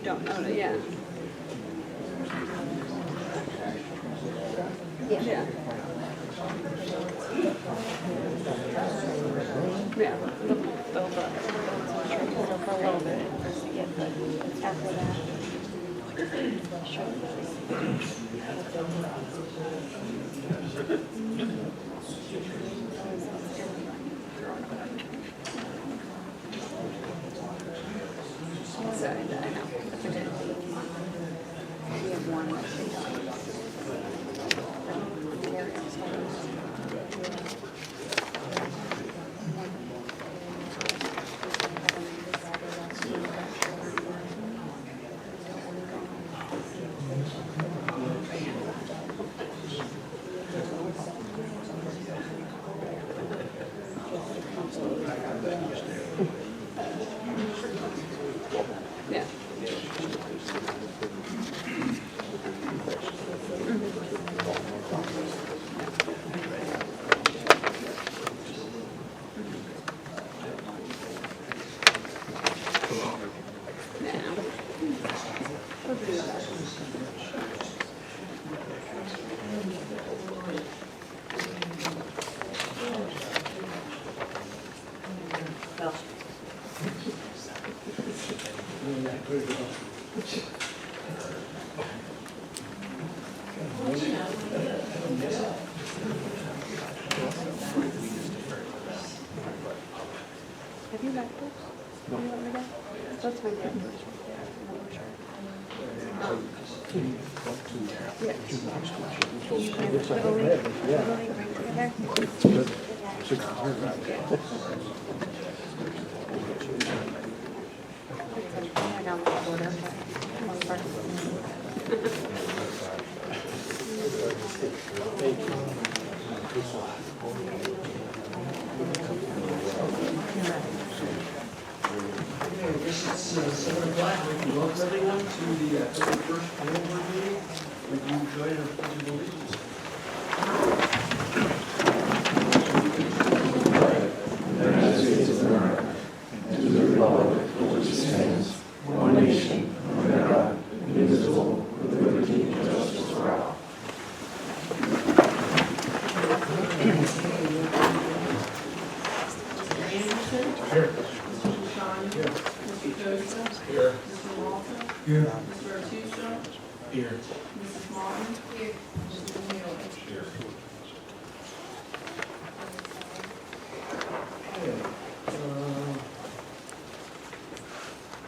don't know it, yeah. Yeah. Yeah. Yeah. They'll For a little bit, just to get, but after that, they'll show So, I know. That's okay. we have one that they don't. Yeah. Have you got this? No. You want me to? That's fine. I guess it's 7 o'clock. We can welcome everyone to the February 1st planning board meeting. Would you join our pledge of allegiance? United States of America, and to the republic for which it stands, one nation, under God, indivisible, with liberty and justice for all. Here. Mr. Joseph? Here. Mr. Walter? Here. Mr. Artuso? Here. Mrs. Martin? Here. Mr. Miller? Here.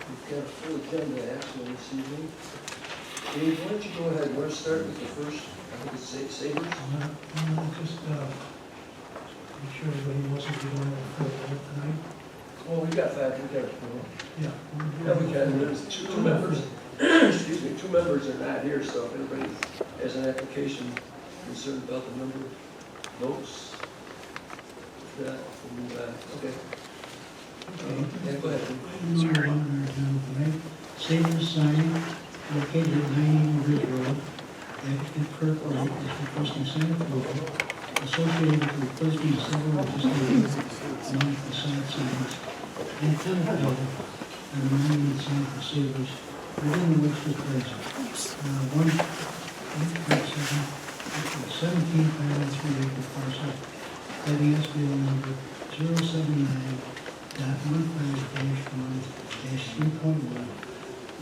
We've got a full agenda actually this evening. Dave, why don't you go ahead, you want to start with the first, I think it's Sabres? Just make sure everybody wasn't going to vote tonight. Well, we got that, we got it. Yeah. Yeah, we can, there's two members, excuse me, 2 members are not here, so if anybody has an application concerned about the number of votes, that, we'll move on, okay. Yeah, go ahead. Sorry. Tonight, Sabres signing located at 90 Ridge Road, applicant Kirk Wright is requesting sign approval associated with the replacement of several existing non-facade signs and tenant building and a monument sign for Sabres within the Webster presence. 17.3-acre parcel having SBL number 079.15-1-3.1,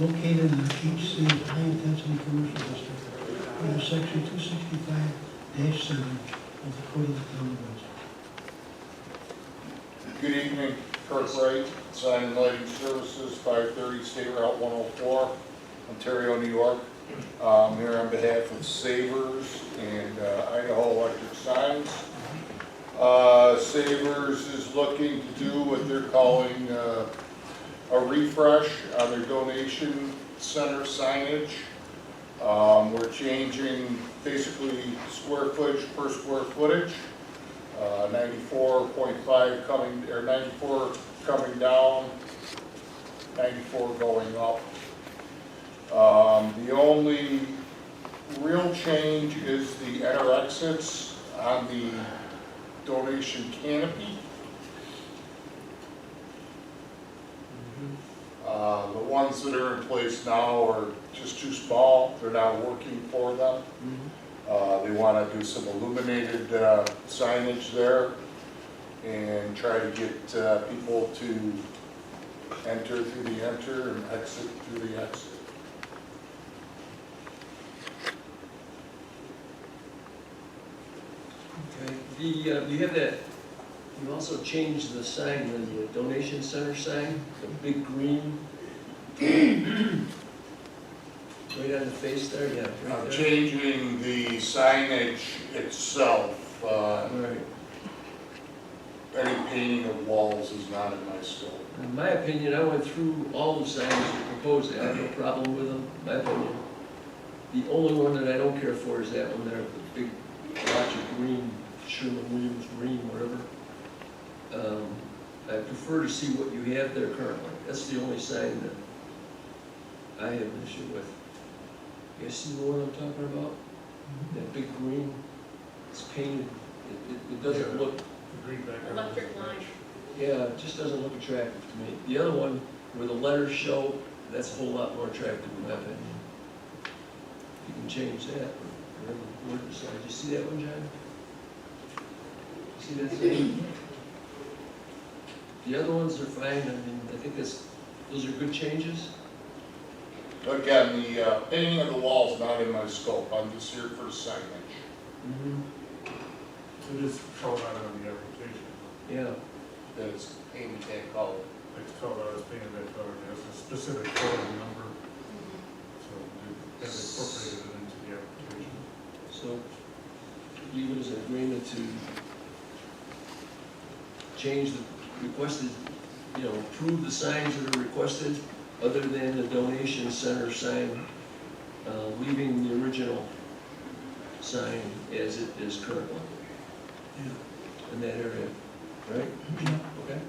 located in the HC High Intensity Commercial District under Section 265-7 of the Code of the Town of Webster. Good evening, Kirk Wright, Sign and Lighting Services, 530 State Route 104, Ontario, New York. I'm here on behalf of Savers and Idaho Electric Signs. Savers is looking to do what they're calling a refresh on their donation center signage. We're changing basically square footage per square footage. 94.5 coming, or 94 coming down, 94 going up. The only real change is the enter exits on the donation canopy. The ones that are in place now are just too small, they're not working for them. They want to do some illuminated signage there and try to get people to enter through the enter and exit through the exit. Okay, you have that, you also changed the sign, the donation center sign, the big green. Right on the face there, yeah. Right I'm there. changing the signage itself. All right. Any painting of walls is not in my scope. In my opinion, I went through all the signs you proposed, I have no problem with them, in my opinion. The only one that I don't care for is that one there, the big blotch of green, Sherman-Williams green, whatever. I prefer to see what you have there currently. That's the only sign that I have an issue with. You guys see the one I'm talking about? That big green, it's painted, it doesn't look, Electric line. yeah, it just doesn't look attractive to me. The other one, where the letters show, that's a whole lot more attractive in my opinion. You can change that, whatever the word decides. You see that one, John? See that sign? The other ones are fine, I mean, I think those are good changes. Again, the painting of the wall is not in my scope. I'm just here for the signage. It is called out on the application. Yeah, That it's painted that color. It's called out as painted that color, it has a specific color number, so we have incorporated it into the application. so leave it as an agreement to change the requested, approve the signs that are requested, other than the donation center sign, leaving the original sign as it is currently in that area, right? Okay.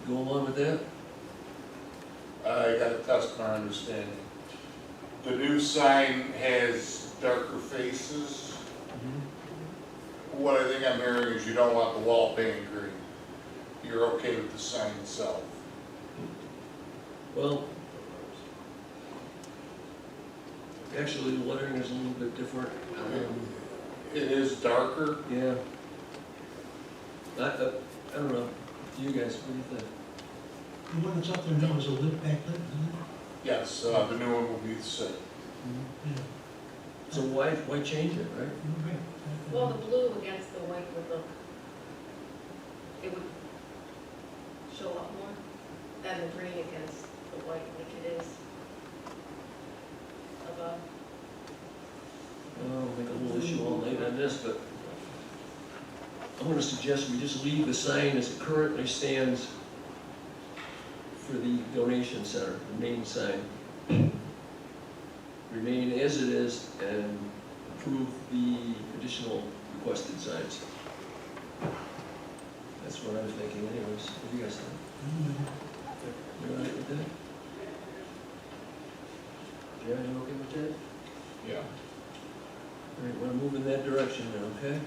Go along with that? I got to test my understanding. The new sign has darker faces. What I think I'm hearing is you don't want the wall painted green. You're okay with the sign itself. Well, actually, the lettering is a little bit different. It is darker. Yeah. I don't know. You guys, what do you think? The one that's up there now is a lit backlit, isn't Yes, the new one will be the same. it? Yeah. So why change it, right? Okay. Well, the blue against the white would look, it would show up more than the green against the white like it is above. I'll make a little issue all night on this, but I'm gonna suggest we just leave the sign as it currently stands for the donation center, the main sign. Remain as it is and approve the additional requested signs. That's what I'm thinking anyways. What do you guys think? You all right with that? Jerry, you okay with that? Yeah. All right, wanna move in that direction then, okay?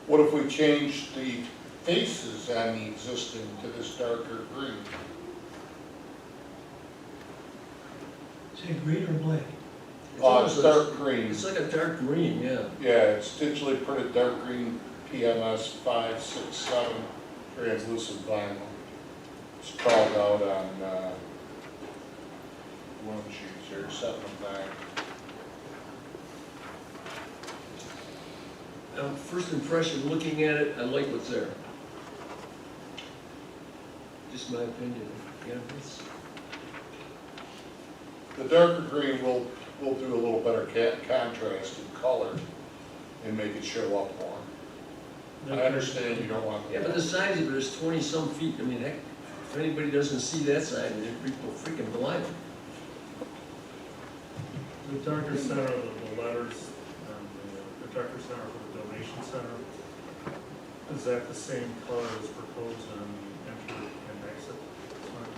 What if we change the faces on the existing to this darker green? Is it green or black? It's almost It's dark green. It's like a dark green, yeah. Yeah, it's digitally printed dark green PMS 567 translucent vinyl. It's called out on one sheet here, 7 of 9. First impression, looking at it, I like what's there. Just my opinion. Yeah, it's, The darker green will do a little better contrast in color and make it show up more. I understand you don't want. yeah, but the size of it is 20-some feet. I mean, heck, if anybody doesn't see that sign, they'd be freaking blind. The darker center of the letters, and the darker center for the donation center, is that the same color as proposed on the enter and exit sign?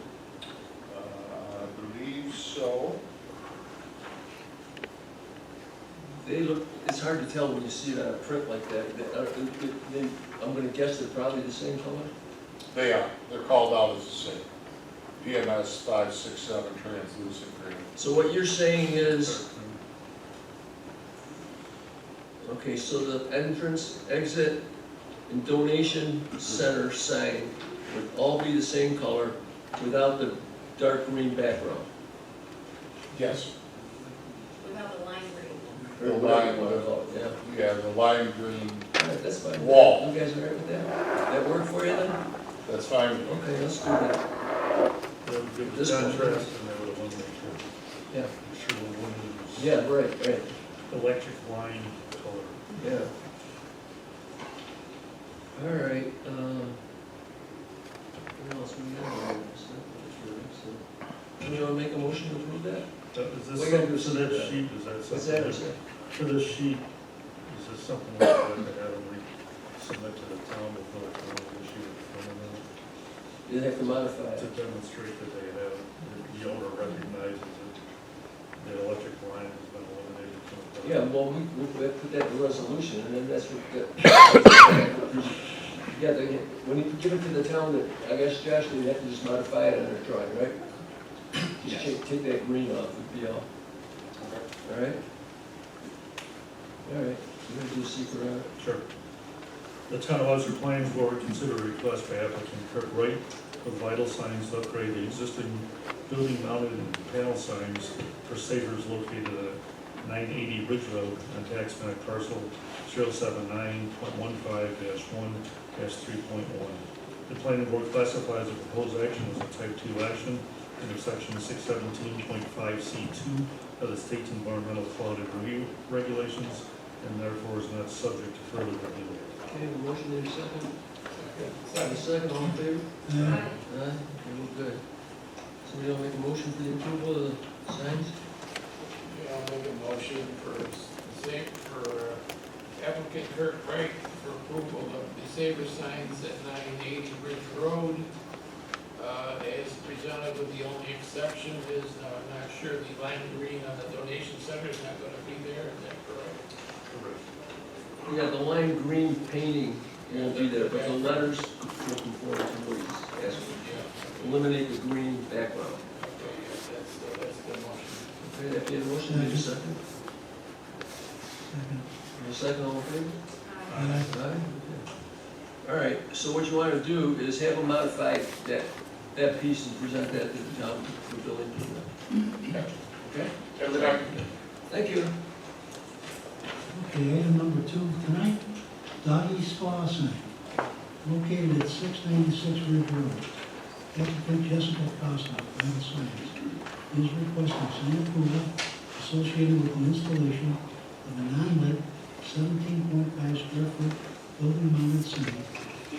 I believe so. They look, it's hard to tell when you see it on a print like that. I'm gonna guess they're probably the same color. They are. They're called out as the same. PMS 567 translucent green. So what you're saying is, okay, so the entrance, exit, and donation center sign would all be the same color without the dark green background? Yes. Without the lime green. Or The whatever lime, you wanna call it, yeah. Yeah, the lime green, All right, that's fine. Wall. You guys all right with that? That work for you then? that's fine. Okay, let's do that. That would give This the one. contrast and that would eliminate Yeah, the sure women's yeah, right. electric line color. Yeah. All right, what else we got? Do you wanna make a motion to approve that? Is this We gotta do something for that some- sheet, is that What's something? that? For this sheet, is this something like that to have them submit to the town before the town issue You'd have to modify to it. demonstrate that they have, the owner recognizes that the electric line has been eliminated from the. Yeah, well, we have to put that in the resolution, and then that's what, yeah, when you give it to the town, that, I guess, Josh, we have to just modify it on their drawing, right? Just take that green off, would be all. All right? All right, we're gonna do a secret on it. Sure. The town of Webster Planning Board consider a request by applicant Kirk Wright of Vital Signs to upgrade the existing building mounted and panel signs for savers located at 980 Ridge Road on tax map parcel 079.15-1-3.1. The planning board classifies the proposed action as a type 2 action under section 617.5C2 of the state's environmental quality review regulations, and therefore is not subject to further review. Okay, motion in a second. A second, all in favor? Aye. Aye, okay, we're good. Somebody will make a motion for the approval of the signs? Yeah, I'll make a motion for applicant Kirk Wright for approval of the Sabre signs at 980 Ridge Road. As presented, with the only exception is, I'm not sure the lime green on the donation center is not gonna be there, is that correct? Yeah, the lime green painting won't be there, but the letters will conform to what he's asking. Yeah, Eliminate the green background. okay, yeah, that's the motion. Okay, that be a motion, need a second? Second. A second, all in favor? Aye. Aye, okay. All right, so what you want to do is have them modify that piece and present that to the town for building permit. Okay? Thank you. Okay, item number 2 tonight, Doggy Spa sign, located at 696 Ridge Road. Applicant Jessica Costa, Vital Signs, is requesting sign approval associated with the installation of a non-lit 17.5 square foot building mounted sign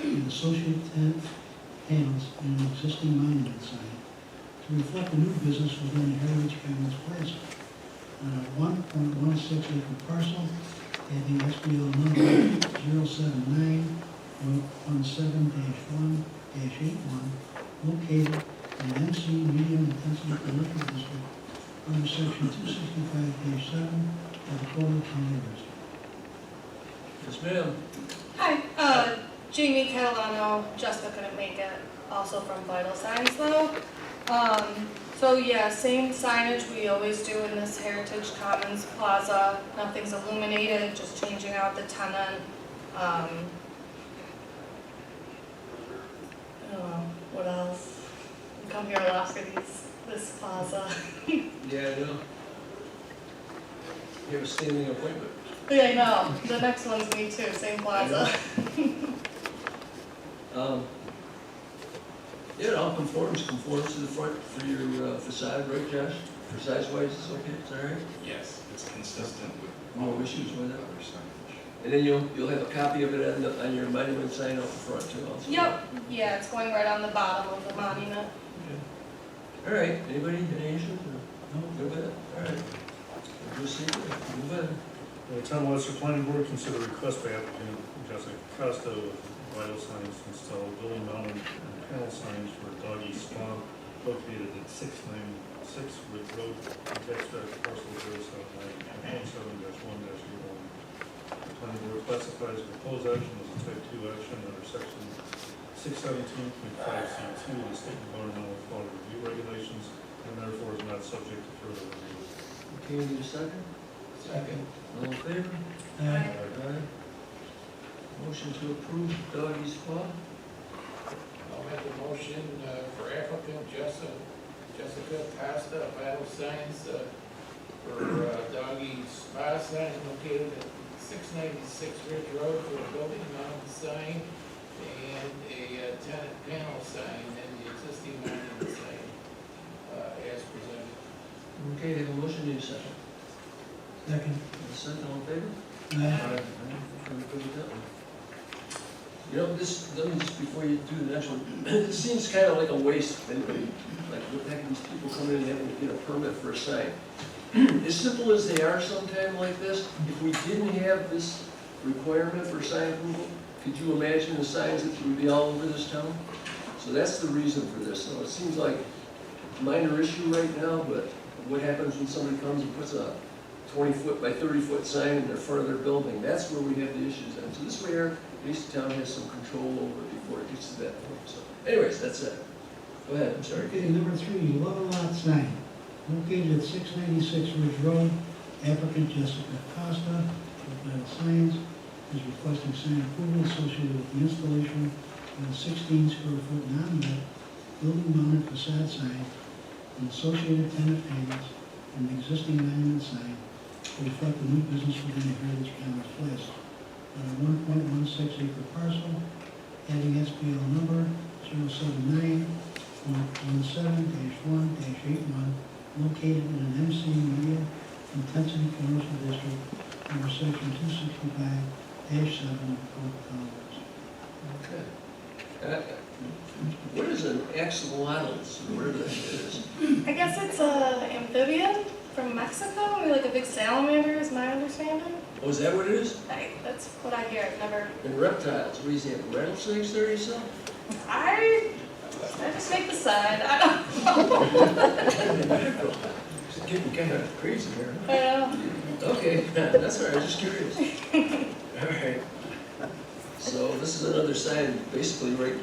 and associated panels in an existing monument sign to reflect the new business within the Heritage Commons Plaza on a 1.16 acre parcel having SBL number 079.17-1-81, located in MC Medium Intensity Commercial District under section 265-7 of the Code of County Register. Yes, ma'am. Hi, Jamie Catalano, Jessica couldn't make it, also from Vital Signs though. So yeah, same signage we always do in this Heritage Commons Plaza. Nothing's illuminated, just changing out the tenant. I don't know, what else? We come here a lot for this plaza. Yeah, I know. You have a standing appointment. Yeah, I know, the next one's me too, same plaza. Yeah, it all conforms to the front for your facade, right, Josh? For size-wise, it's okay, it's all right? Yes, it's consistent with No issues with it? other signage. And then you'll have a copy of it on your monument sign out the front too also. Yep, yeah, it's going right on the bottom of the monument. All right, anybody, any issues? No, good with it? All right. We'll see, move on. The town of Webster Planning Board consider request by applicant Jessica Costa of Vital Signs to install building mounted and panel signs for Doggy Spa located at 696 Ridge Road, tax map parcel 079.17-1-81. The planning board classifies the proposed action as a type 2 action under section 617.5C2 of the state environmental quality review regulations, and therefore is not subject to further review. Okay, need a second? Second. All in favor? Aye. Aye. Motion to approve Doggy's Paw? I'll make a motion for applicant Jessica Costa, Vital Signs, for Doggy Spa sign located at 696 Ridge Road for a building mounted sign and a tenant panel sign and the existing monument sign as presented. Okay, have a motion, need a second? Second. A second, all in favor? Aye. I'm good with that one. You know, this, let me just, before you do the next one, it seems kind of like a waste, anyway. Like, what the heck are these people coming in and having to get a permit for a sign? As simple as they are sometime like this, if we didn't have this requirement for sign approval, could you imagine the signs that would be all over this town? So that's the reason for this. So it seems like a minor issue right now, but what happens when somebody comes and puts a 20-foot by 30-foot sign in the front of their building? That's where we have the issues. And so this way here, at least the town has some control over it before it gets to that point. So anyways, that's it. Go ahead, I'm sorry. Okay, number 3, level lot sign, located at 696 Ridge Road. Applicant Jessica Costa, of Vital Signs, is requesting sign approval associated with the installation of a 16 square foot non-lit building mounted facade sign and associated tenant panels and the existing monument sign to reflect the new business within the Heritage Commons Place on a 1.16 acre parcel, having SBL number 079.17-1-81, located in an MC Media Intensity Commercial District under section 265-7 Code Commerce. Okay. What is an axolotl? Where the heck is? I guess it's a amphibian from Mexico, or like a big salamander is my understanding. Oh, is that what it is? That's what I hear, I've never, And reptiles, what do you say, rattlesnakes there yourself? I just make the sign, I don't know. It's getting kind of crazy here. I know. Okay, that's all right, I was just curious. All right. So this is another sign, basically right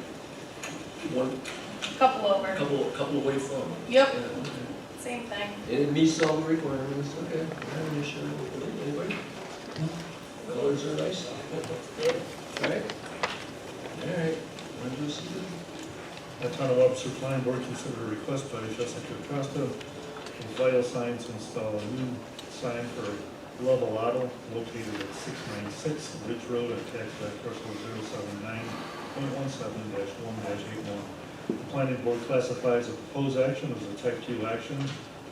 one, Couple over. couple away from. Yep, Yeah, okay. same thing. And it meets all the requirements, okay. I have an issue. Anybody? Colors are nice. All right. All right. Want to do something? The Town of Webster Planning Board considered a request by Jessica Costa of Vital Signs to install a new sign for Level Auto located at 696 Ridge Road at tax map parcel 079.17-1-81. The planning board classifies a proposed action as a type 2 action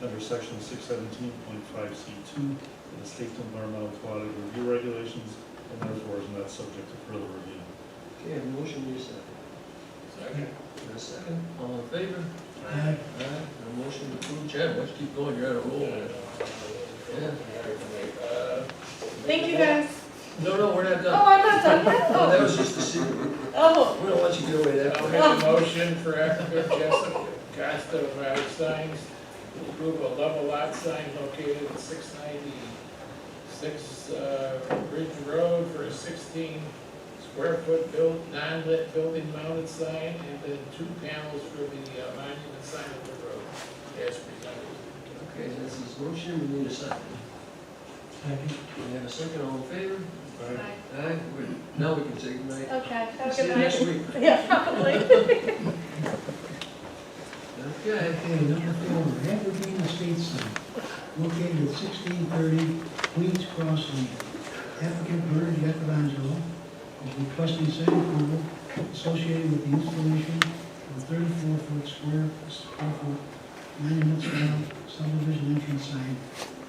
under section 617.5C2 of the state environmental quality review regulations, and therefore is not subject to further review. Okay, a motion, need a second. Second. And a second, all in favor? Aye. A motion to approve. Chad, why don't you keep going, you're on a roll. Yeah. Thank you guys. No, we're not Oh, done. I'm not done yet? No, that Oh, was just a secret. oh, We don't let you get away that I'll way. make a motion for applicant Jessica Costa of Vital Signs to approve a level lot sign located at 696 Ridge Road for a 16 square foot non-lit building mounted sign and then 2 panels for the monument sign of the road as presented. Okay, this is motion, we need a second. Second. We have a second, all in favor? bye. Aye, good. Now we can say goodnight. Okay, have a See good you night. next week. Yeah, probably. Okay. Okay, number 4, Aberdeen Estate sign, located at 1630 Queens Cross Lane. Applicant Bernard Giacovangelo is requesting sign approval associated with the installation of a 34-foot square foot monument style subdivision entrance sign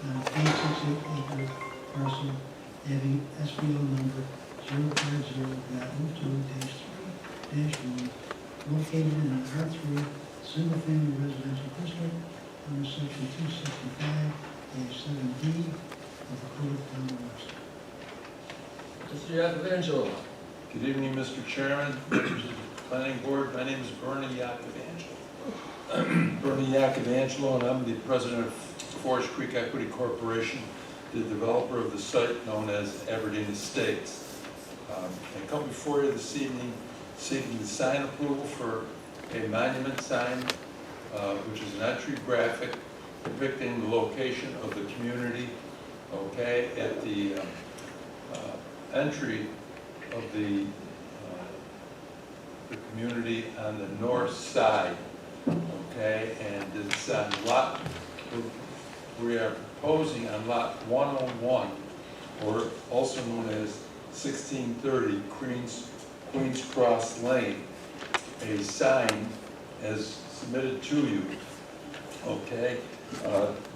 on a 0.68 acre parcel having SBL number 050.02-3-1, located in an R3 single-family residential district under section 265-7D of the Code of Town of Webster. Mr. Giacovangelo. Good evening, Mr. Chairman, members of the planning board. My name is Bernie Giacovangelo. Bernie Giacovangelo, and I'm the president of Forest Creek Equity Corporation, the developer of the site known as Aberdeen Estates. I come before you this evening seeking the sign approval for a monument sign, which is an entry graphic depicting the location of the community, okay, at the entry of the community on the north side, okay, and it's on lot, we are proposing on lot 101, or also known as 1630 Queens Cross Lane, a sign as submitted to you, okay.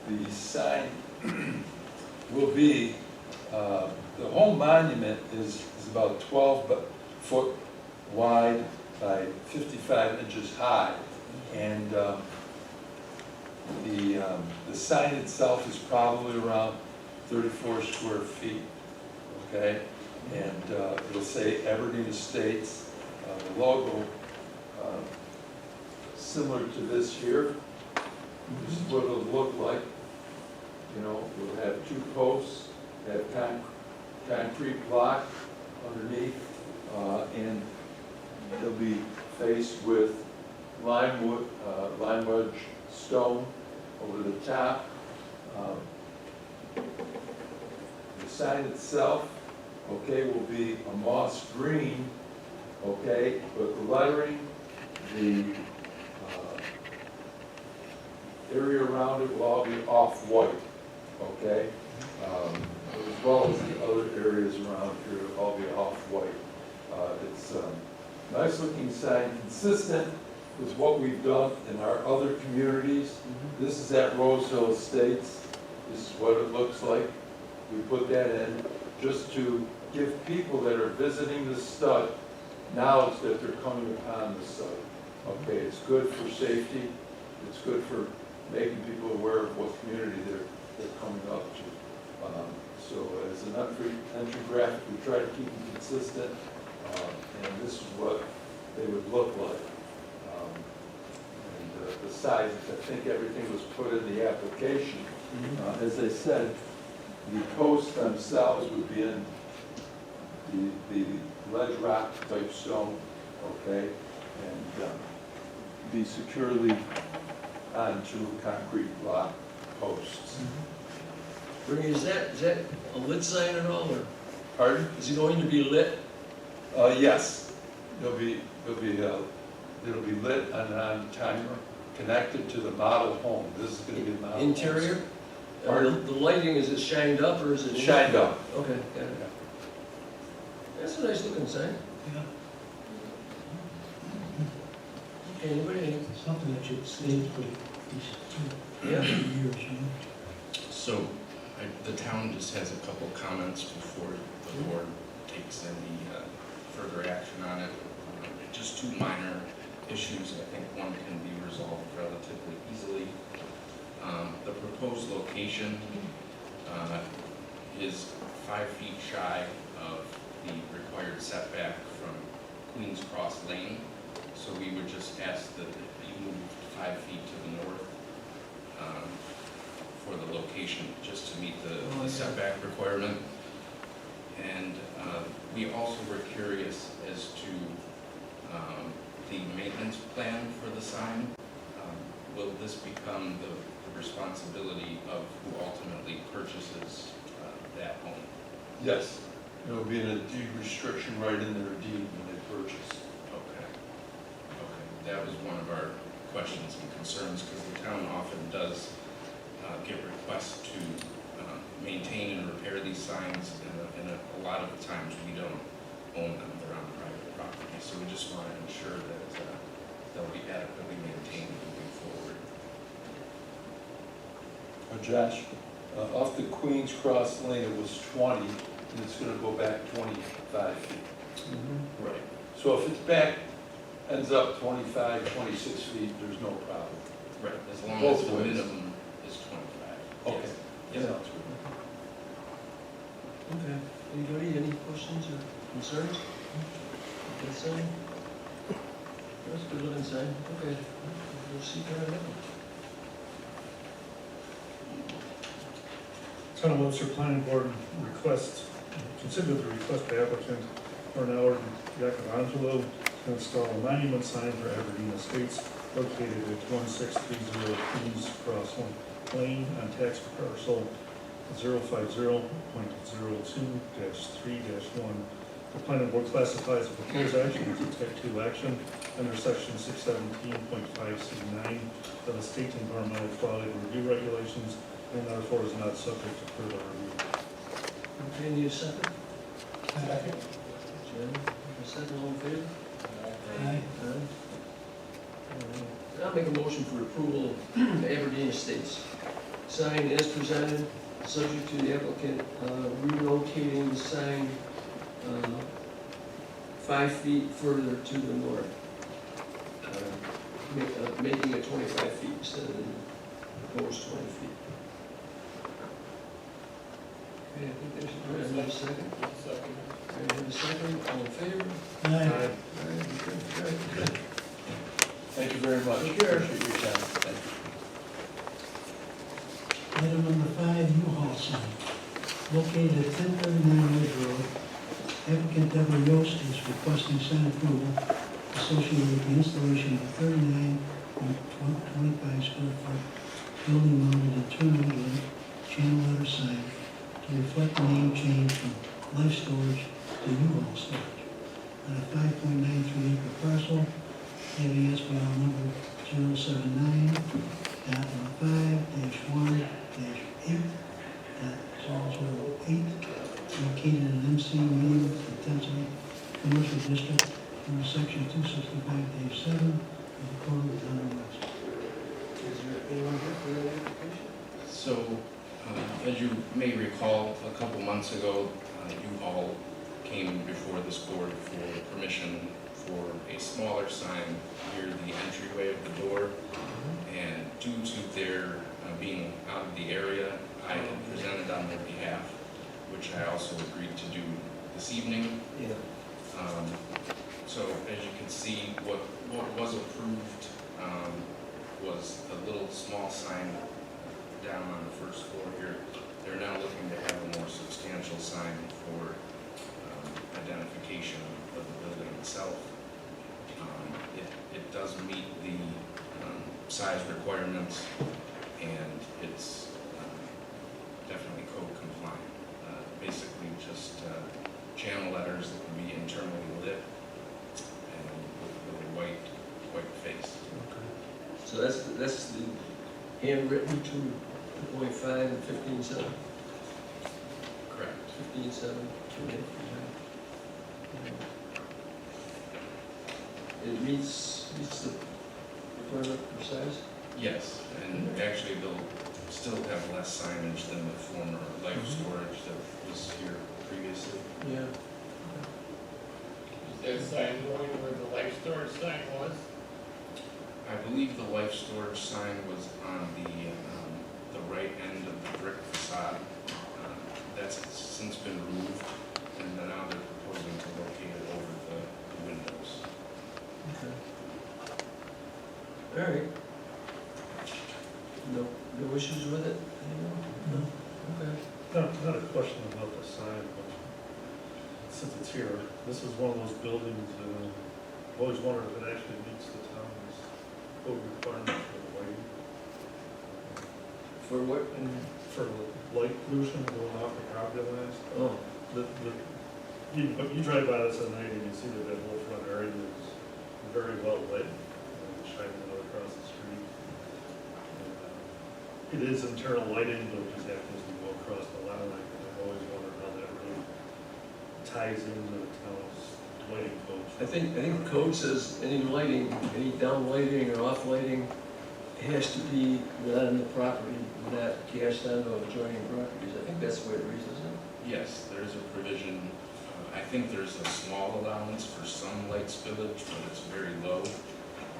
The sign will be, the whole monument is about 12 foot wide by 55 inches high. And the sign itself is probably around 34 square feet, okay? And it'll say Aberdeen Estates, the logo, similar to this here. This is what it'll look like. You know, we'll have 2 posts, have concrete block underneath, and they'll be faced with limewedge stone over the top. The sign itself, okay, will be a moss green, okay, but the lettering, the area around it will all be off-white, okay? As well as the other areas around here will all be off-white. It's a nice-looking sign, consistent with what we've done in our other communities. This is at Rosehill Estates. This is what it looks like. We put that in just to give people that are visiting the stud knowledge that they're coming upon the site. Okay, it's good for safety. It's good for making people aware of what community they're coming up to. So as an entry graphic, we try to keep them consistent, and this is what they would look like. And the size, I think everything was put in the application. As I said, the posts themselves would be in the ledge rock type stone, okay, and be securely onto concrete block posts. Bernie, is that a lit sign at all, or Pardon? is it going to be lit? Yes, it'll be lit on timer, connected to the model home. This is going to be the model home. Interior? Pardon? The lighting, is it shined up or is it? Shined up. Okay, got it. That's a nice looking sign. Yeah, Okay, anybody? something that should stay for these Yeah. 2 years, you know? So, the town just has a couple comments before the board takes any further action on it. Just 2 minor issues, I think one can be resolved relatively easily. The proposed location is 5 feet shy of the required setback from Queens Cross Lane. So we would just ask that it be moved 5 feet to the north for the location, just to meet the setback requirement. And we also were curious as to the maintenance plan for the sign. Will this become the responsibility of who ultimately purchases that home? Yes, there'll be a deed restriction right in their deed when they purchase. Okay. That was one of our questions and concerns, because the town often does get requests to maintain and repair these signs, and a lot of the times we don't own them, they're on private property. So we just want to ensure that they'll be adequately maintained moving forward. Josh, off the Queens Cross Lane, it was 20, and it's going to go back 25 feet. Right. So if it's back, ends up 25, 26 feet, there's no problem. Right, as long Both as the ways. minimum is 25. Okay. Yes. Yeah, Yes. that's good. Okay. Anybody, any questions or concerns? Good sign? That's a good looking sign. Okay. We'll see kind of Town of Webster Planning Board consider the request by applicant Cornell Yakavangelo to install a monument sign for Aberdeen Estates located at 1630 Queens Cross Lane on tax parcel 050.02-3-1. The planning board classifies the proposed action as a type 2 action under section 617.5C9 of the state environmental quality review regulations, and therefore is not subject to further review. Okay, need a second? Second. Jim, a second, all in favor? Aye. I'll make a motion for approval of Aberdeen Estates. Sign as presented, subject to the applicant relocating the sign 5 feet further to the north, making it 25 feet instead of the proposed 20 feet. Okay, I think there's, I need a second. Second. I have a second, all in favor? Aye. All right, good. Thank you very much. Take care. Appreciate your time. Thank you. Item number 5, U-Haul sign, located at 1039 Ridge Road. Applicant Deborah Yost is requesting sign approval associated with the installation of a 39.25 square foot building mounted internal lit channel letter sign to reflect the name change from Life Storage to U-Haul Storage on a 5.93 acre parcel having SBL number 079-5-1-8.008, located in MC medium intensity commercial district under section 265-7 of the Code of the Town of Webster. Is there anyone here for that application? So, as you may recall, a couple months ago, U-Haul came before this board for permission for a smaller sign near the entryway of the door. And due to their being out of the area, I had presented on their behalf, which I also agreed to do this evening. Yeah. So as you can see, what was approved was a little small sign down on the first floor here. They're now looking to have a more substantial sign for identification of the building itself. It does meet the size requirements, and it's definitely code compliant. Basically just channel letters that can be internally lit and with a white face. So that's the handwritten 2.5 and 15.7. Correct. 15.7. It meets the requirement for size? Yes, and actually they'll still have less signage than the former life storage that was here previously. Yeah. Is that sign going where the life storage sign was? I believe the life storage sign was on the right end of the brick facade. That's since been removed, and then now they're proposing to locate it over the windows. Okay. All right. No issues with it? No. Okay. Not a question about the sign, but since it's here, this is one of those buildings, I've always wondered if it actually meets the town's code requirements for the lighting. For what? And for light pollution going off the property lines. Oh, You drive by this at night and you see that whole front area is very well lit, shining out across the street. And, it is internal lighting, but it just happens to go across the lot line, and I've always wondered how that really ties into the town's lighting codes. I think the code says any lighting, any down lighting or off lighting has to be not on the property, not cast onto adjoining properties. I think that's the way it reads, isn't it? Yes, there's a provision. I think there's a small allowance for some light spillage, but it's very low.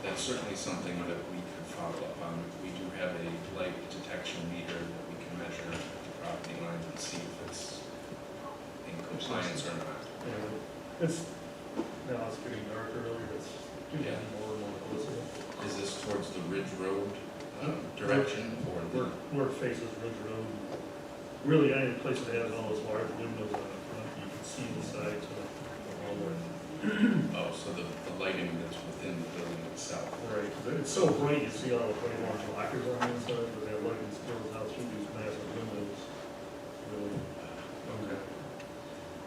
That's certainly something that we could follow up on. We do have a light detection meter that we can measure at the property line and see if it's in compliance or not. Yeah, now it's getting darker earlier, it's getting more and more noticeable. Is this towards the Ridge Road direction or the? Where it faces Ridge Road. Really, any place that has all those large windows on the front, you can see the sides of the hallway. Oh, so the lighting that's within the building itself. Right, it's so bright, you see all the bright orange lockers on the inside, but that lighting spills out through these massive windows. Really. Okay.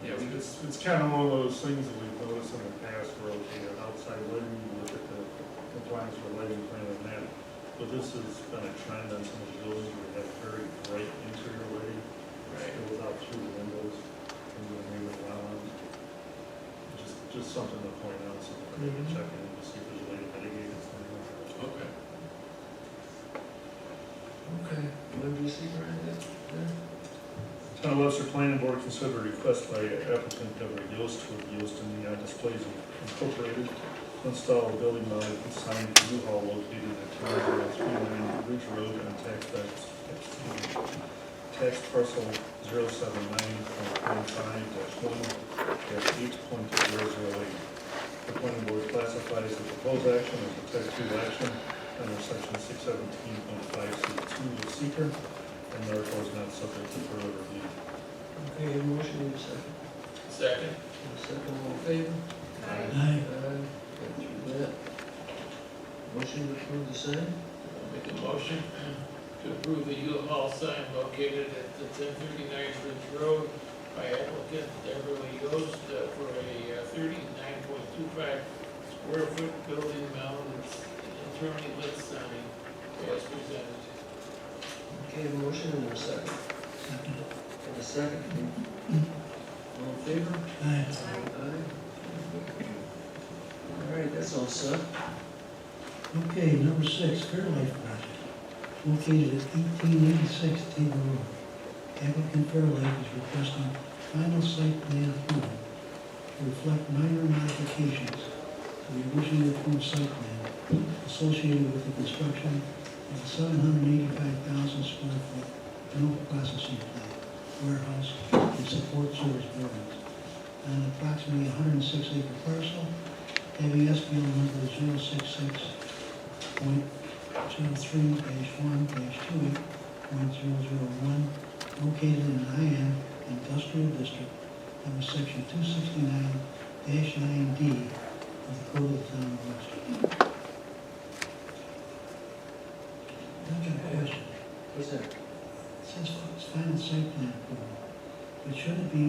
Yeah, we could, It's kind of one of those things that we've noticed in the past where, okay, outside lighting, you look at the compliance with lighting plan and that. But this has been a trend on some of the buildings where we have very bright interior lighting. right. It goes out through the windows into the neighborhood lounge. Just something to point out, so we can check in to see if there's a way to mitigate this thing. Okay. Okay, when do you see, Brian? Yeah. Town of Webster Planning Board considered a request by applicant Deborah Yost with Yost and Neon Displays Incorporated to install a building mounted sign at U-Haul located at 2039 Ridge Road on tax parcel 079.25-1-8.008. The planning board classifies the proposed action as a type 2 action under section 617.5C2 of seeker, and therefore is not subject to further review. Okay, a motion in a second. Second. A second, all in favor? Aye. Got through that. Motion to approve the sign? I'll make a motion to approve the U-Haul sign located at the 1039 Ridge Road by applicant Deborah Yost for a 39.25 square foot building mounted internally lit sign as presented. Okay, a motion in a second. Second. And a second. All in favor? Aye. Aye. All right, that's all set. Okay, number 6, Fairlife Project, located at 1886 Table Road. Applicant Fairlife is requesting final site plan approval to reflect minor modifications to the originally approved site plan associated with the construction of the 785,000 square foot milk processing plant, warehouse, and support service buildings on an approximately 106 acre parcel, having SBL number 066.23-1-28.001, located in an IN industrial district under section 269-9D of the Code of the Town of Webster. I've got a question. What's that? It says it's final site plan approval, but should it be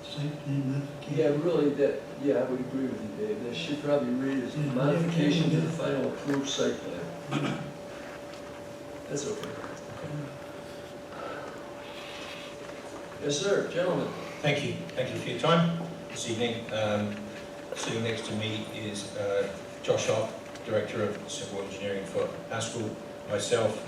site plan modification? Yeah, really, I would agree with you, Dave. That should probably read as Yeah, modification to yeah. the final approved site plan. That's okay. Yes, sir, gentlemen. Thank you for your time this evening. Sitting next to me is Josh Hart, Director of Civil Engineering for Haskell, myself,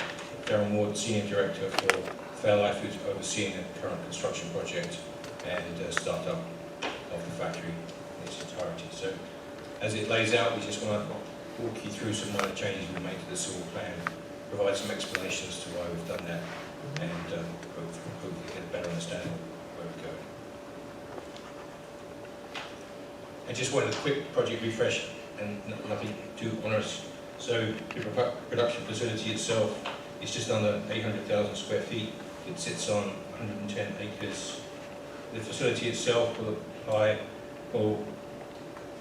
Darren Ward, Senior Director for Fairlife, who's overseeing the current construction project and startup of the factory in its entirety. So, as it lays out, we just want to walk you through some minor changes we made to the civil plan, provide some explanations to why we've done that, and hopefully get a better understanding of where we're going. I just wanted a quick project refresh and nothing too onerous. So the production facility itself is just under 800,000 square feet. It sits on 110 acres. The facility itself will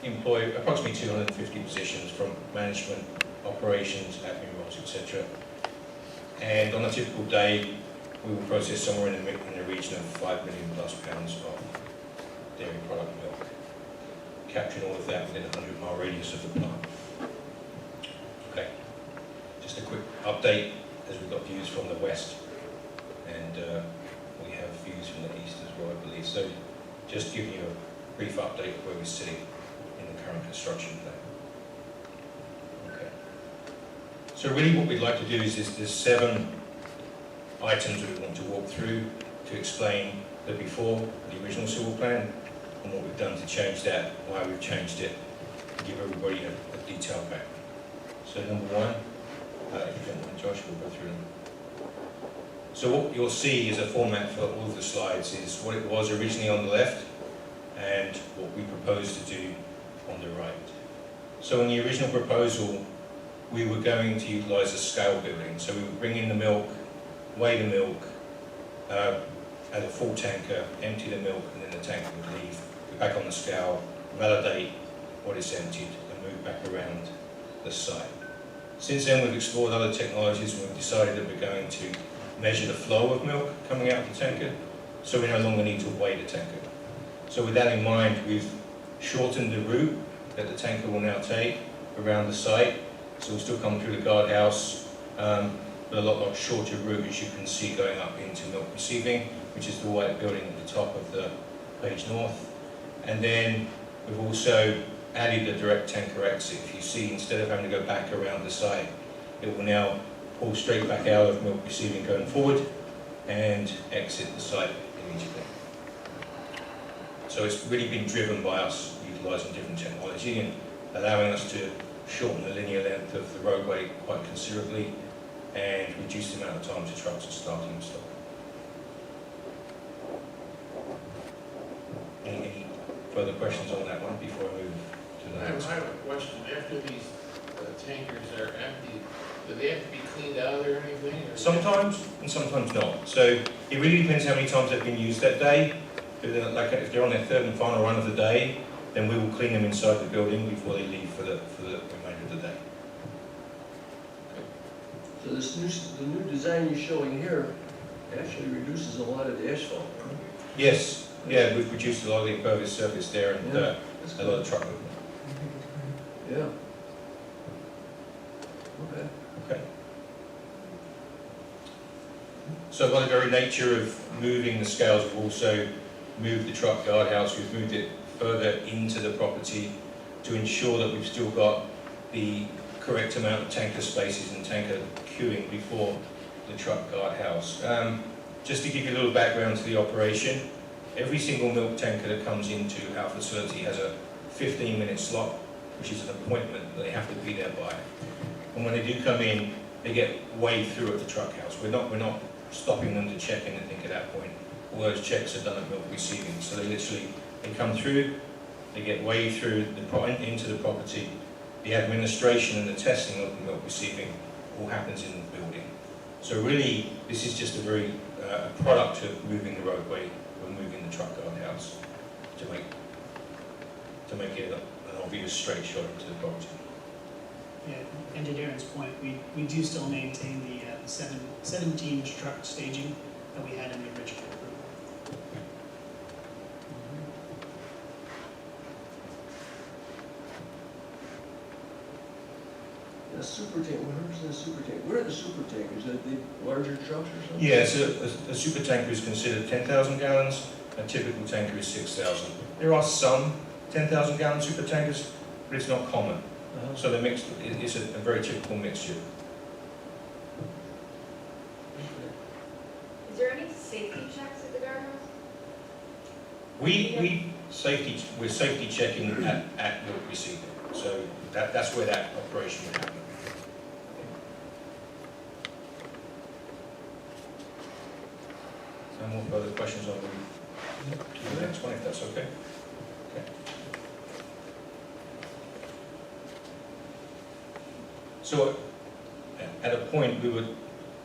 employ approximately 250 positions from management, operations, admin roles, etc. And on a typical day, we will process somewhere in the region of 5 million plus pounds of dairy product milk, capturing all of that within a 100-mile radius of the plant. Okay, just a quick update, as we've got views from the west, and we have views from the east as well, I believe. So just giving you a brief update of where we're sitting in the current construction plan. Okay. So really what we'd like to do is there's 7 items we want to walk through to explain the before, the original civil plan, and what we've done to change that, why we've changed it, and give everybody a detailed background. So number 1, if you don't mind, Josh, we'll go through them. So what you'll see is a format for all of the slides is what it was originally on the left and what we propose to do on the right. So in the original proposal, we were going to utilise a scale building. So we would bring in the milk, weigh the milk, add a full tanker, empty the milk, and then the tanker would leave, go back on the scale, validate, what is emptied and moved back around the site. Since then, we've explored other technologies and we've decided that we're going to measure the flow of milk coming out of the tanker, so we no longer need to weigh the tanker. So with that in mind, we've shortened the route that the tanker will now take around the site. So we'll still come through the guardhouse, but a lot shorter route, as you can see, going up into milk receiving, which is the white building at the top of the page north. And then we've also added a direct tanker exit. If you see, instead of having to go back around the site, it will now pull straight back out of milk receiving going forward and exit the site immediately. So it's really been driven by us utilising different technology and allowing us to shorten the linear length of the roadway quite considerably and reduce the amount of time to trucks are starting and stopping. Any further questions on that one before I move to the next? I have a question. After these tankers are empty, do they have to be cleaned out or anything? Or Sometimes, and sometimes not. So it really depends how many times they've been used that day. If they're on their third and final run of the day, then we will clean them inside the building before they leave for the remainder of the day. So the new design you're showing here actually reduces a lot of the asphalt. Right? Yes, yeah, we've reduced a lot of the impervious surface there and Yeah, a lot of truck movement. Yeah. Okay. Okay. So by the very nature of moving the scales, we've also moved the truck guardhouse, we've moved it further into the property to ensure that we've still got the correct amount of tanker spaces and tanker queuing before the truck guardhouse. Just to give you a little background to the operation, every single milk tanker that comes into our facility has a 15-minute slot, which is an appointment that they have to be there by. And when they do come in, they get waved through at the truck house. We're not stopping them to check anything at that point. All those checks are done at milk receiving. So they come through, they get waved through into the property. The administration and the testing of the milk receiving all happens in the building. So really, this is just a very product of moving the roadway, or moving the truck guardhouse to make it an obvious straight shot into the property. Yeah, and to Darren's point, we do still maintain the 17-inch truck staging that we had in the original approval. The super tank, where's the super tank? What are the super tankers? Are they larger trucks or something? Yeah, so a super tanker is considered 10,000 gallons, a typical tanker is 6,000. There are some 10,000 gallon super tankers, but it's not common. So they're mixed, it's a very typical mixture. Is there any safety checks at the guardhouse? We're safety checking at milk receiving, so that's where that operation would happen. No more further questions on the next one, if that's okay. Okay. So at a point, we were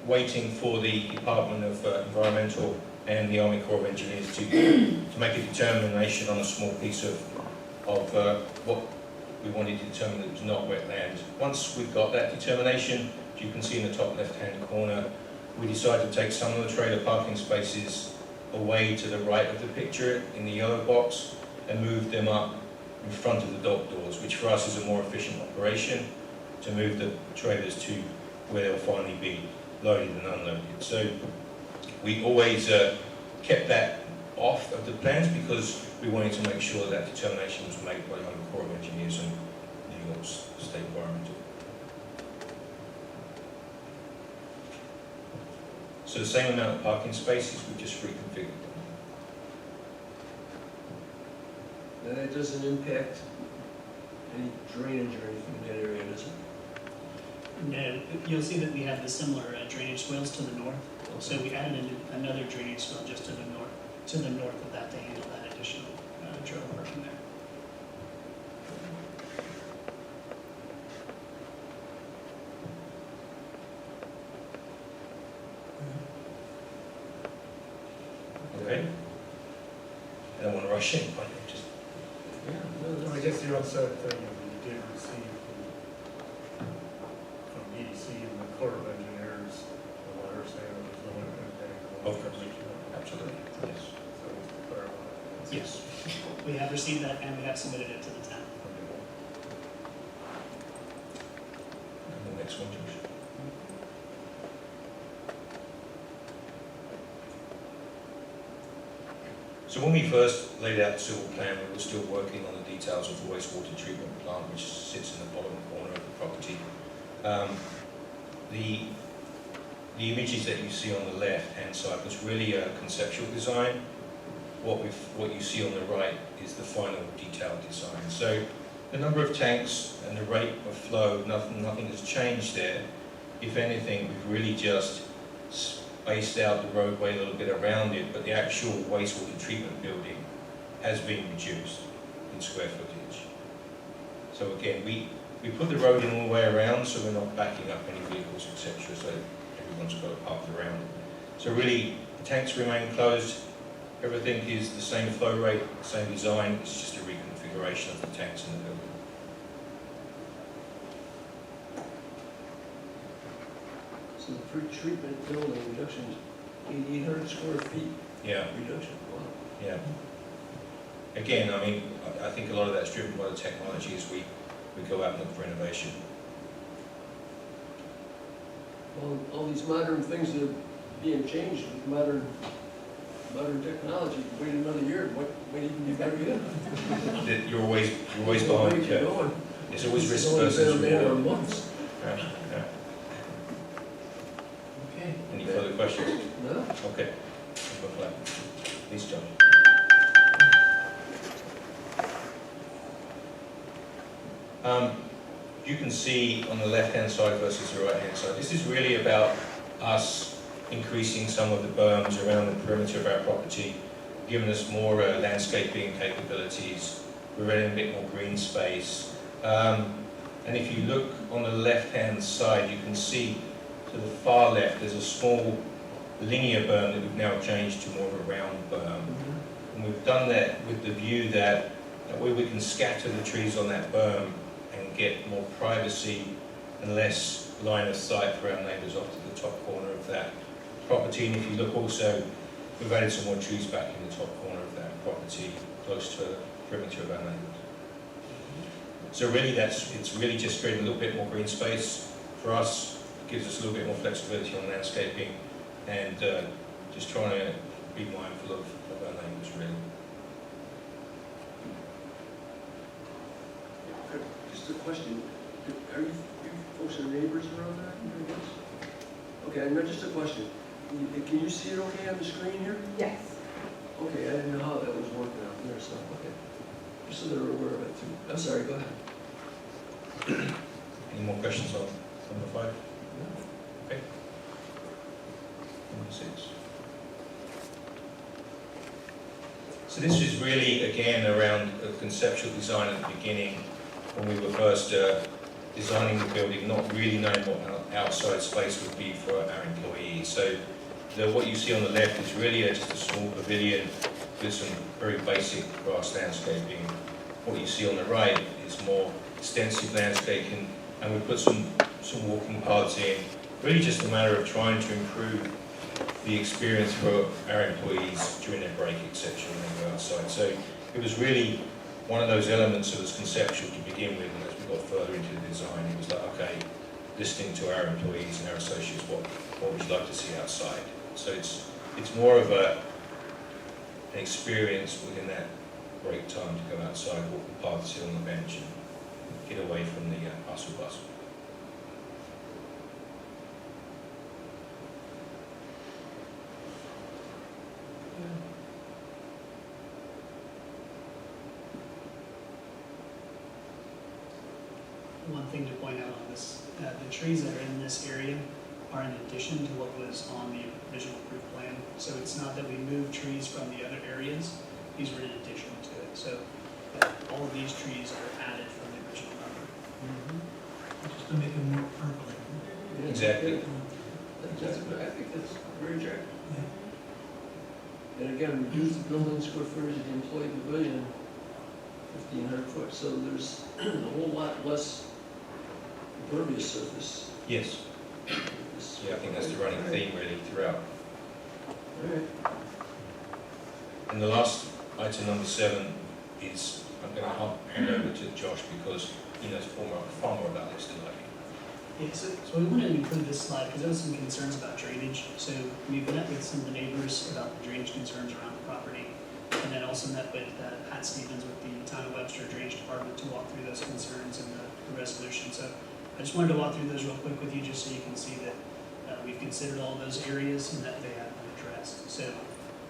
waiting for the Department of Environmental and the Army Corps of Engineers to make a determination on a small piece of what we wanted to determine that it was not wetland. Once we've got that determination, as you can see in the top left-hand corner, we decided to take some of the trailer parking spaces away to the right of the picture in the yellow box and move them up in front of the dock doors, which for us is a more efficient operation to move the trailers to where they'll finally be loaded and unloaded. So we always kept that off of the plans because we wanted to make sure that determination was made by the Army Corps of Engineers and New York State Environmental. So the same amount of parking spaces, we just reconfigured them. And that doesn't impact any drainage or anything in that area, does it? No, you'll see that we have the similar drainage swales to the north. So we added another drainage swale just to the north of that to handle that additional trailer parking there. Okay? I don't want to rush in, but just Yeah, no, Well, I guess the outside thing, you did receive from EDC and the Corps of Engineers, a letter saying that there's no impact on Of course. information. Absolutely, yes. So just to clarify. Yes, we have received that and we have submitted it to the town. And the next one, Josh. So when we first laid out the civil plan, we were still working on the details of the wastewater treatment plant, which sits in the bottom corner of the property. The images that you see on the left-hand side was really a conceptual design. What you see on the right is the final detailed design. So the number of tanks and the rate of flow, nothing has changed there. If anything, we've really just spaced out the roadway a little bit around it, but the actual wastewater treatment building has been reduced in square footage. So again, we put the road in all the way around, so we're not backing up any vehicles, etc. So everyone's got it parked around it. So really, the tanks remain closed. Everything is the same flow rate, same design. It's just a reconfiguration of the tanks in the building. So the pre-treatment building reduction is 8,800 square feet Yeah, reduction, wow. yeah. Again, I mean, I think a lot of that's driven by the technology as we go out and look for innovation. All these modern things that are being changed with modern technology, wait another year, what even you better get? That you're always behind the curve. Going. It's always risk It's only versus been a matter reward. of months. Yeah, yeah. Okay. Any further questions? No? Okay. Please, John. You can see on the left-hand side versus the right-hand side, this is really about us increasing some of the berms around the perimeter of our property, giving us more landscaping capabilities. We're adding a bit more green space. And if you look on the left-hand side, you can see to the far left, there's a small linear berm that we've now changed to more of a round berm. And we've done that with the view that way we can scatter the trees on that berm and get more privacy and less line of sight for our neighbours off to the top corner of that property. And if you look also, we've added some more trees back in the top corner of that property, close to the perimeter of our neighbours. So really it's really just creating a little bit more green space for us, gives us a little bit more flexibility on landscaping, and just trying to be mindful of our neighbours really. Just a question, are you folks are neighbors around there, I guess? Okay, no, just a question. Can you see it okay on the screen here? Yes. Okay, I didn't know how that was working out there, so, okay. Just so they're aware of it too. I'm sorry, go ahead. Any more questions on number 5? No. Okay. Number 6. So this is really, again, around a conceptual design at the beginning, when we were first designing the building, not really knowing what our outside space would be for our employees. So what you see on the left is really just a small pavilion with some very basic grass landscaping. What you see on the right is more extensive landscaping, and we put some walking paths in. Really just a matter of trying to improve the experience for our employees during their break, etc., when they go outside. So it was really one of those elements that was conceptual to begin with, and as we got further into the design, it was like, okay, listening to our employees and our associates, what would you like to see outside? So it's more of an experience within that break time to go outside, walk the path, sit on the bench, and get away from the hustle bustle. One thing to point out on this, the trees that are in this area are in addition to what was on the original approved plan. So it's not that we moved trees from the other areas, these were in addition to it. So all of these trees are added from the original number. Just to make it more park-like. Yeah, Exactly. I think that's very attractive. And again, reduce the building square footage of the employee pavilion 1,500 foot, so there's a whole lot less impervious surface. Yes. Yeah, I think that's the running theme really throughout. All right. And the last item, number 7, is I'm going to hand over to Josh because he knows far more about this than I do. Yeah, so we wanted to include this slide because there was some concerns about drainage. So we met with some of the neighbors about the drainage concerns around the property, and then also met with Pat Stevens with the Town of Webster Drainage Department to walk through those concerns and the resolution. So I just wanted to walk through those real quick with you just so you can see that we've considered all those areas and that they have been addressed. So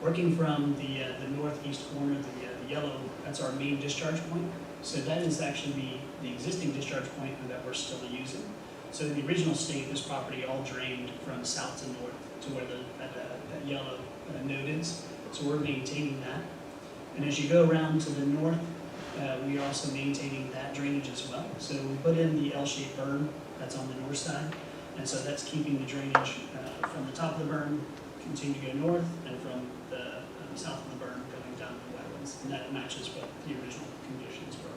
working from the northeast corner, the yellow, that's our main discharge point. So that is actually the existing discharge point that we're still using. So in the original state, this property all drained from south to north to where that yellow node is. So we're maintaining that. And as you go around to the north, we are also maintaining that drainage as well. So we put in the L-shaped berm that's on the north side. And so that's keeping the drainage from the top of the berm, continue to go north, and from the south of the berm going down to the wetlands. And that matches what the original conditions were.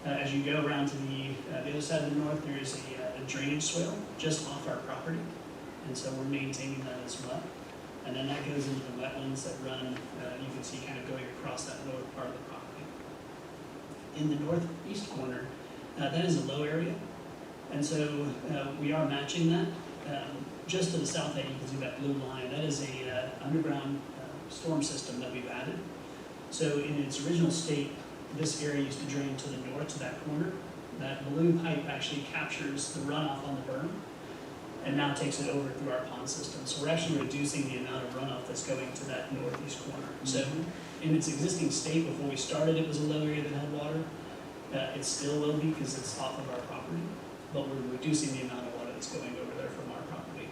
As you go around to the other side of the north, there is a drainage swale just off our property. And so we're maintaining that as well. And then that goes into the wetlands that run, you can see kind of going across that lower part of the property. In the northeast corner, that is a low area. And so we are matching that. Just to the south that you can see that blue line, that is a underground storm system that we've added. So in its original state, this area used to drain to the north to that corner. That blue pipe actually captures the runoff on the berm and now takes it over through our pond system. So we're actually reducing the amount of runoff that's going to that northeast corner. So in its existing state, before we started, it was a low area that had water. It still will be because it's off of our property, but we're reducing the amount of water that's going over there from our property.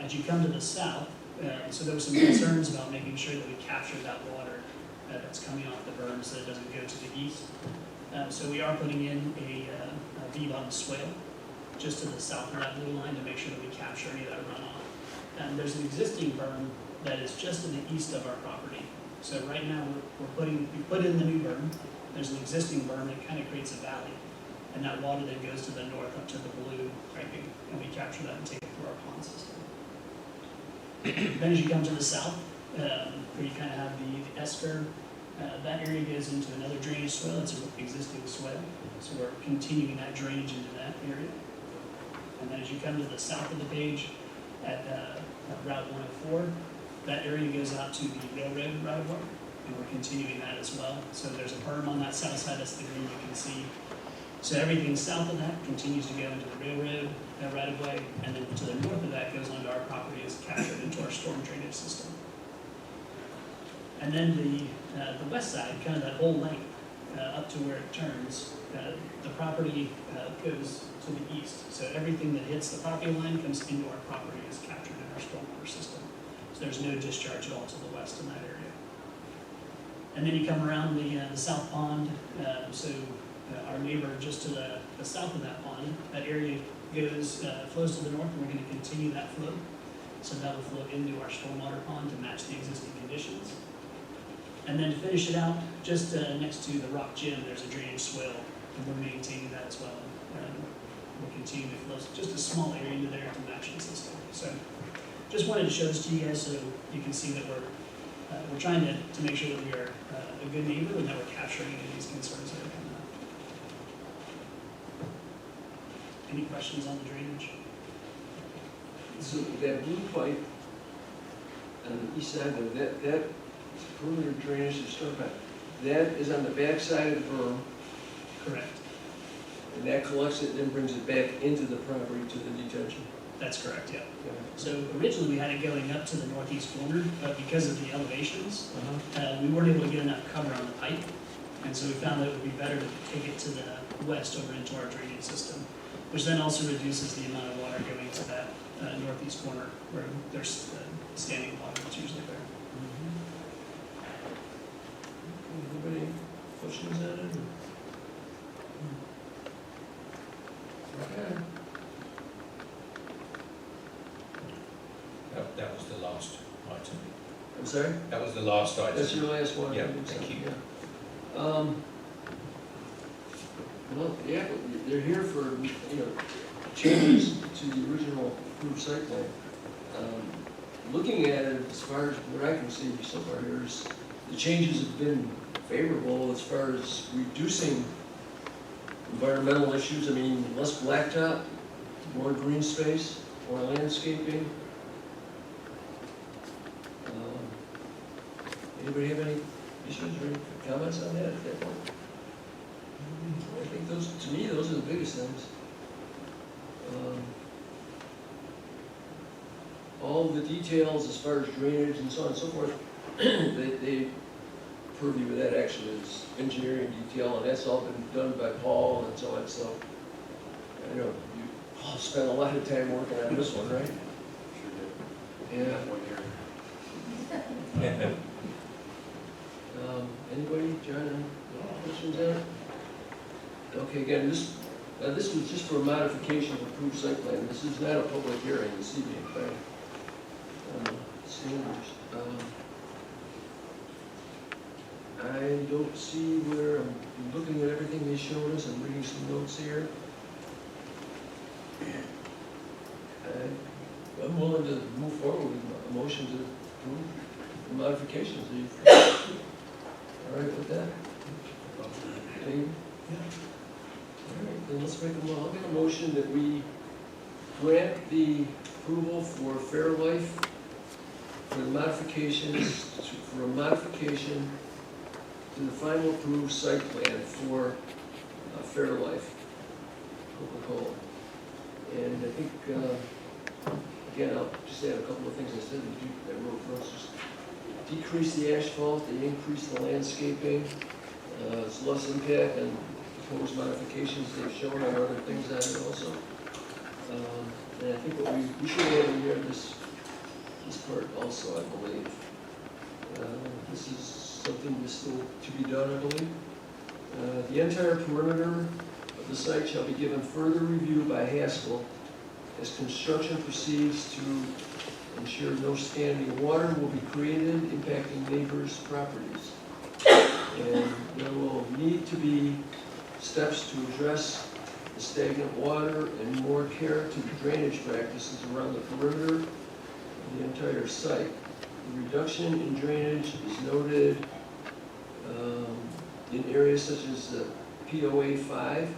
As you come to the south, so there were some concerns about making sure that we capture that water that's coming off the berm so that it doesn't go to the east. So we are putting in a V-bottom swale just to the south of that blue line to make sure that we capture any of that runoff. And there's an existing berm that is just to the east of our property. So right now we put in the new berm. There's an existing berm that kind of creates a valley, and that water then goes to the north up to the blue piping, and we capture that and take it through our pond system. Then as you come to the south, where you kind of have the S-curve, that area goes into another drainage swale. It's an existing swale, so we're continuing that drainage into that area. And then as you come to the south of the page, at Route 104, that area goes out to the railroad right-of-way, and we're continuing that as well. So there's a berm on that south side, that's the green you can see. So everything south of that continues to go into the railroad right-of-way, and then to the north of that goes onto our property, is captured into our storm drainage system. And then the west side, kind of that whole length up to where it turns, the property goes to the east. So everything that hits the property line comes into our property, is captured in our stormwater system. So there's no discharge at all to the west in that area. And then you come around the south pond. Our neighbor just to the south of that pond, that area flows to the north, and we're going to continue that flow. So that will flow into our stormwater pond to match the existing conditions. And then to finish it out, just next to the rock gym, there's a drainage swale, and we're maintaining that as well. We'll continue to flow just a small area into there to match the system. So just wanted to show this to you guys so you can see that we're trying to make sure that we are a good neighbor and that we're capturing any of these concerns that are coming up. Any questions on the drainage? So that blue pipe on the east side there, that perimeter drainage is started by, that is on the back side of the berm, Correct. and that collects it and then brings it back into the property to the detention. That's correct, yeah. So originally we had it going up to the northeast corner, but because of the elevations, we weren't able to get enough cover on the pipe. And so we found that it would be better to take it to the west over into our drainage system, which then also reduces the amount of water going to that northeast corner where there's standing water that's usually there. Anybody questions on it? Okay. That was the last item. I'm sorry? That was the last item. That's your last one? Yeah, thank you. Well, yeah, they're here for, changes to the original approved site plan. Looking at it, as far as what I can see so far here, is the changes have been favorable as far as reducing environmental issues. I mean, less blacktop, more green space, more landscaping. Anybody have any issues or any comments on that at that point? I think those, to me, those are the biggest things. All the details as far as drainage and so on and so forth, they purview of that actually is engineering detail, and that's all been done by Paul and so on. So I know Paul spent a lot of time working on this one, right? Sure did. Yeah. 1 year. Anybody, John, any questions on it? Okay, again, this was just for a modification of approved site plan. This is not a public hearing this evening, right? Standards. I don't see where, I'm looking at everything they showed us, I'm reading some notes here. I'm willing to move forward with a motion to approve the modifications. Are you all right with that? Dave? All right, then let's I'll make a motion that we grant the approval for Fairlife for the modifications, for a modification to the final approved site plan for Fairlife, Coca-Cola. And I think, again, I'll just add a couple of things I said that I wrote for us. Just decrease the asphalt, they increase the landscaping, it's less impact on proposed modifications they've shown on other things on it also. And I think what we should add in here, this part also, I believe. This is something that's still to be done, I believe. The entire perimeter of the site shall be given further review by Haskell as construction proceeds to ensure no standing water will be created impacting neighbors' properties. And there will need to be steps to address the stagnant water and more care to the drainage practices around the perimeter of the entire site. The reduction in drainage is noted in areas such as POA 5.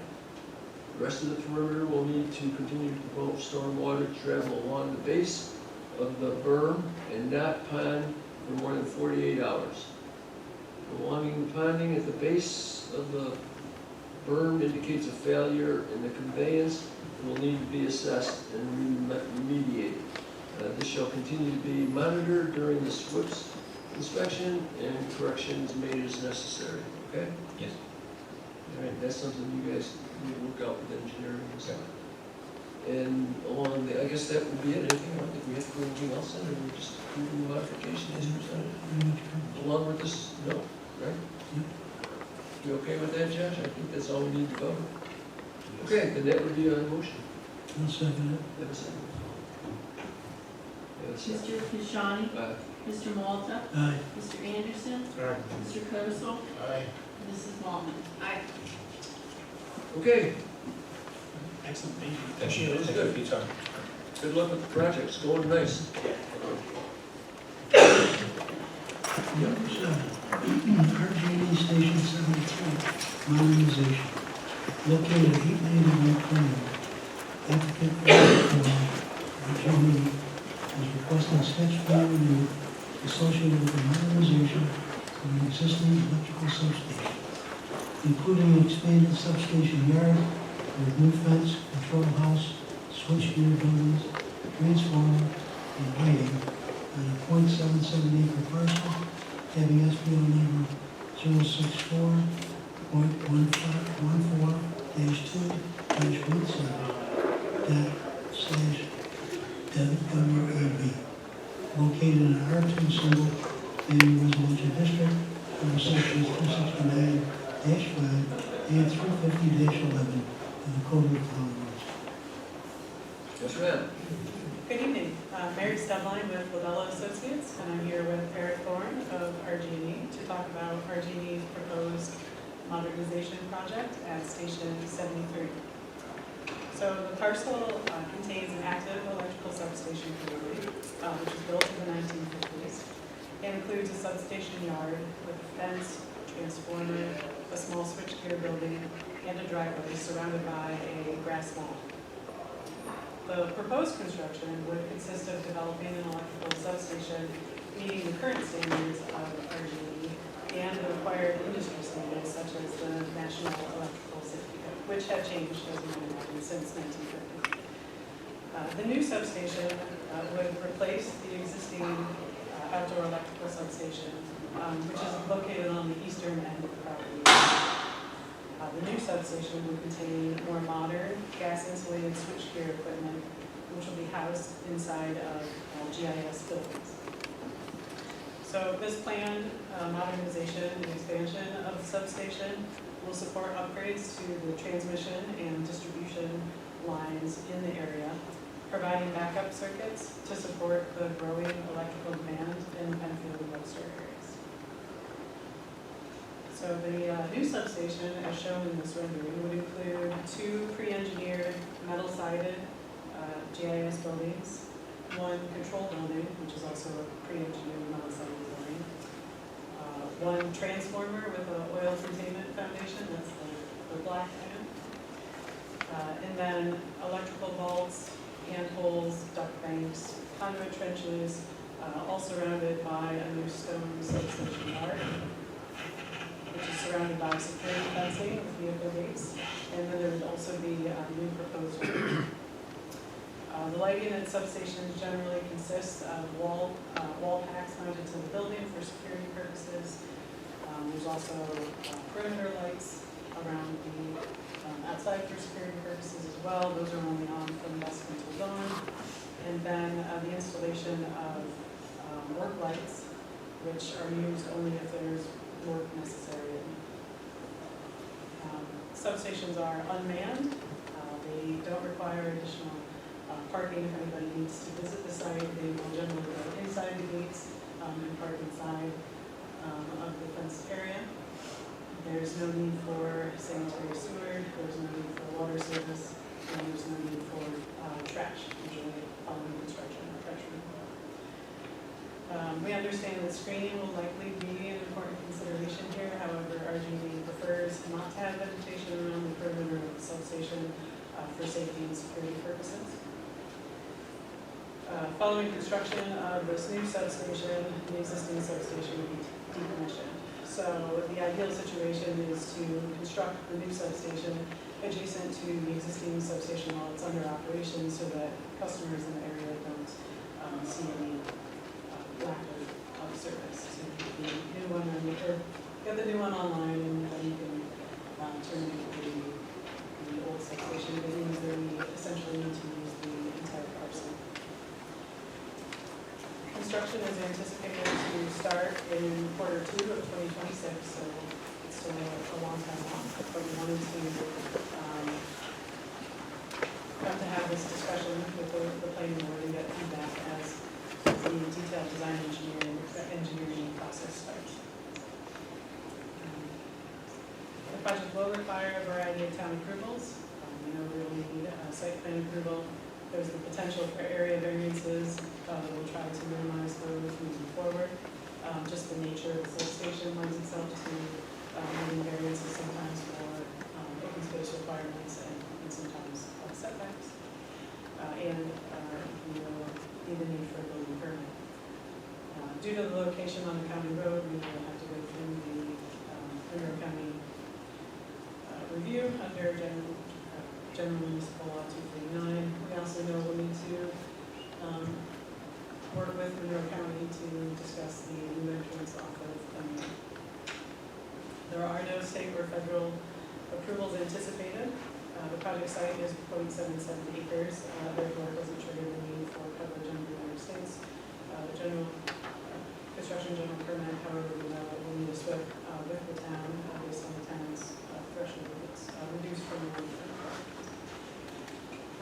The rest of the perimeter will need to continue to promote stormwater to travel along the base of the berm and not pond for more than 48 hours. Prolonging the ponding at the base of the berm indicates a failure in the conveyance and will need to be assessed and remediated. This shall continue to be monitored during the SWIP's inspection and corrections made as necessary, okay? Yes. All right, that's something you guys need to work out with engineering and stuff. And along the, I guess that would be it. Anything, I don't think we have to do anything else in it, we're just approving the modification as presented. Along with this note, right? You okay with that, Josh? I think that's all we need to cover. Okay, then that would be a motion. I'll second it. Have a second. Have a Mr. second. Kishani, Mr. Malta, Aye. Mr. Anderson, Aye. Mr. Kosel, Aye. Mrs. Malman. Aye. Okay, Excellent, thank you. Thank you. That's Thank you good. for your time. good luck with the project, it's going nice. Number 7, RJD Station 73, modernization. Located at 891 Clinton. Applicant RJD is requesting sketch plan review associated with the modernization of an existing electrical substation, including an expanded substation yard with new fence, control house, switchgear buildings, transformer, and lighting on a .77 acre parcel having SBO number 064.14-2-17-WAB, located in an R2 single family residential district under sections 269-5 and 350-11 of the Code of Town Rules. Yes, ma'am. Good evening. Mary Stubline with Labella Associates, and I'm here with Eric Thorne of RG&E to talk about RG&E's proposed modernization project at Station 73. So the parcel contains an active electrical substation facility, which was built in the 1950s. It includes a substation yard with a fence, transformer, a small switchgear building, and a driveway surrounded by a grass lawn. The proposed construction would consist of developing an electrical substation meeting the current standards of RG&E and the required industry standards such as the National Electrical Safety Code, which have changed, as you might imagine, since 1950. The new substation would replace the existing outdoor electrical substation, which is located on the eastern end of the property. The new substation will contain more modern gas-insulated switchgear equipment, which will be housed inside of GIS buildings. So this planned modernization and expansion of the substation will support upgrades to the transmission and distribution lines in the area, providing backup circuits to support the growing electrical demand in the Penfield and Webster areas. So the new substation, as shown in this rendering, would include 2 pre-engineered metal-sided GIS buildings, 1 control building, which is also a pre-engineered metal-sided building, 1 transformer with an oil containment foundation, that's the black item, and then electrical vaults, handholds, duct banks, conduit trenches, all surrounded by a new stone substation yard, which is surrounded by security fencing with vehicle gates, and then there would also be new proposed lighting. The lighting at substations generally consists of wall packs mounted to the building for security purposes. There's also perimeter lights around the outside for security purposes as well. Those are only on from dusk until dawn. And then the installation of work lights, which are used only if there's work necessary. Substations are unmanned. They don't require additional parking if anybody needs to visit the site. They will generally go inside the gates and park inside of the fenced area. There's no need for sanitary sewer, there's no need for water service, and there's no need for trash, usually following construction or trash removal. We understand that screening will likely be an important consideration here. However, RG&E prefers not to have vegetation around the perimeter of the substation for safety and security purposes. Following construction of this new substation, the existing substation will be decommissioned. So the ideal situation is to construct the new substation adjacent to the existing substation while it's under operation so that customers in the area don't see any lack of service. So the new one, or get the new one online, and then you can terminate the old substation. But it means that we essentially need to use the entire parcel. Construction is anticipated to start in Q2 of 2026, so it's still a long time off. But we wanted to come to have this discussion with the planning board and get feedback as the detailed design engineering process starts. The project will require a variety of town approvals. We will need site plan approval. There's the potential for area variances. We'll try to minimize those moving forward. Just the nature of the substation lends itself to needing variances sometimes for open space requirements and sometimes setbacks. And we will need a need for a building permit. Due to the location on the county road, we will have to go through the Monroe County review under General Municipal Law 239. We also know we'll need to work with Monroe County to discuss the new entrance off of Penfield. There are no state or federal approvals anticipated. The project site is 0.77 acres, therefore it doesn't trigger the need for coverage under the United States. The construction general permit, however, we know will need a SWIP with the town based on the town's threshold limits, reduced from the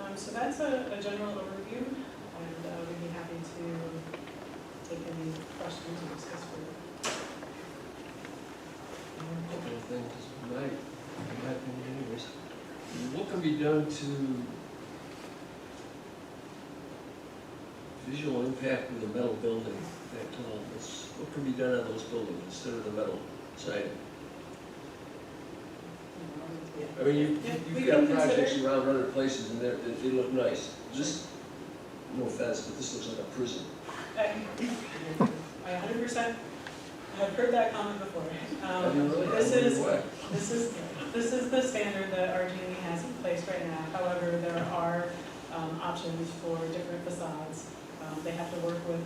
1%. So that that's a general overview, and we'd be happy to take any questions or discuss further. A couple of things, in my opinion anyways. What can be done to visual impact with a metal building that tall? What can be done on those buildings instead of the metal siding? I mean, We you've got can projects consider- around other places and they look nice. This, no offense, but this looks like a prison. I 100% have heard that comment before. I mean, really, This I wonder is, why. this is the standard that RG&E has in place right now. However, there are options for different facades. They have to work with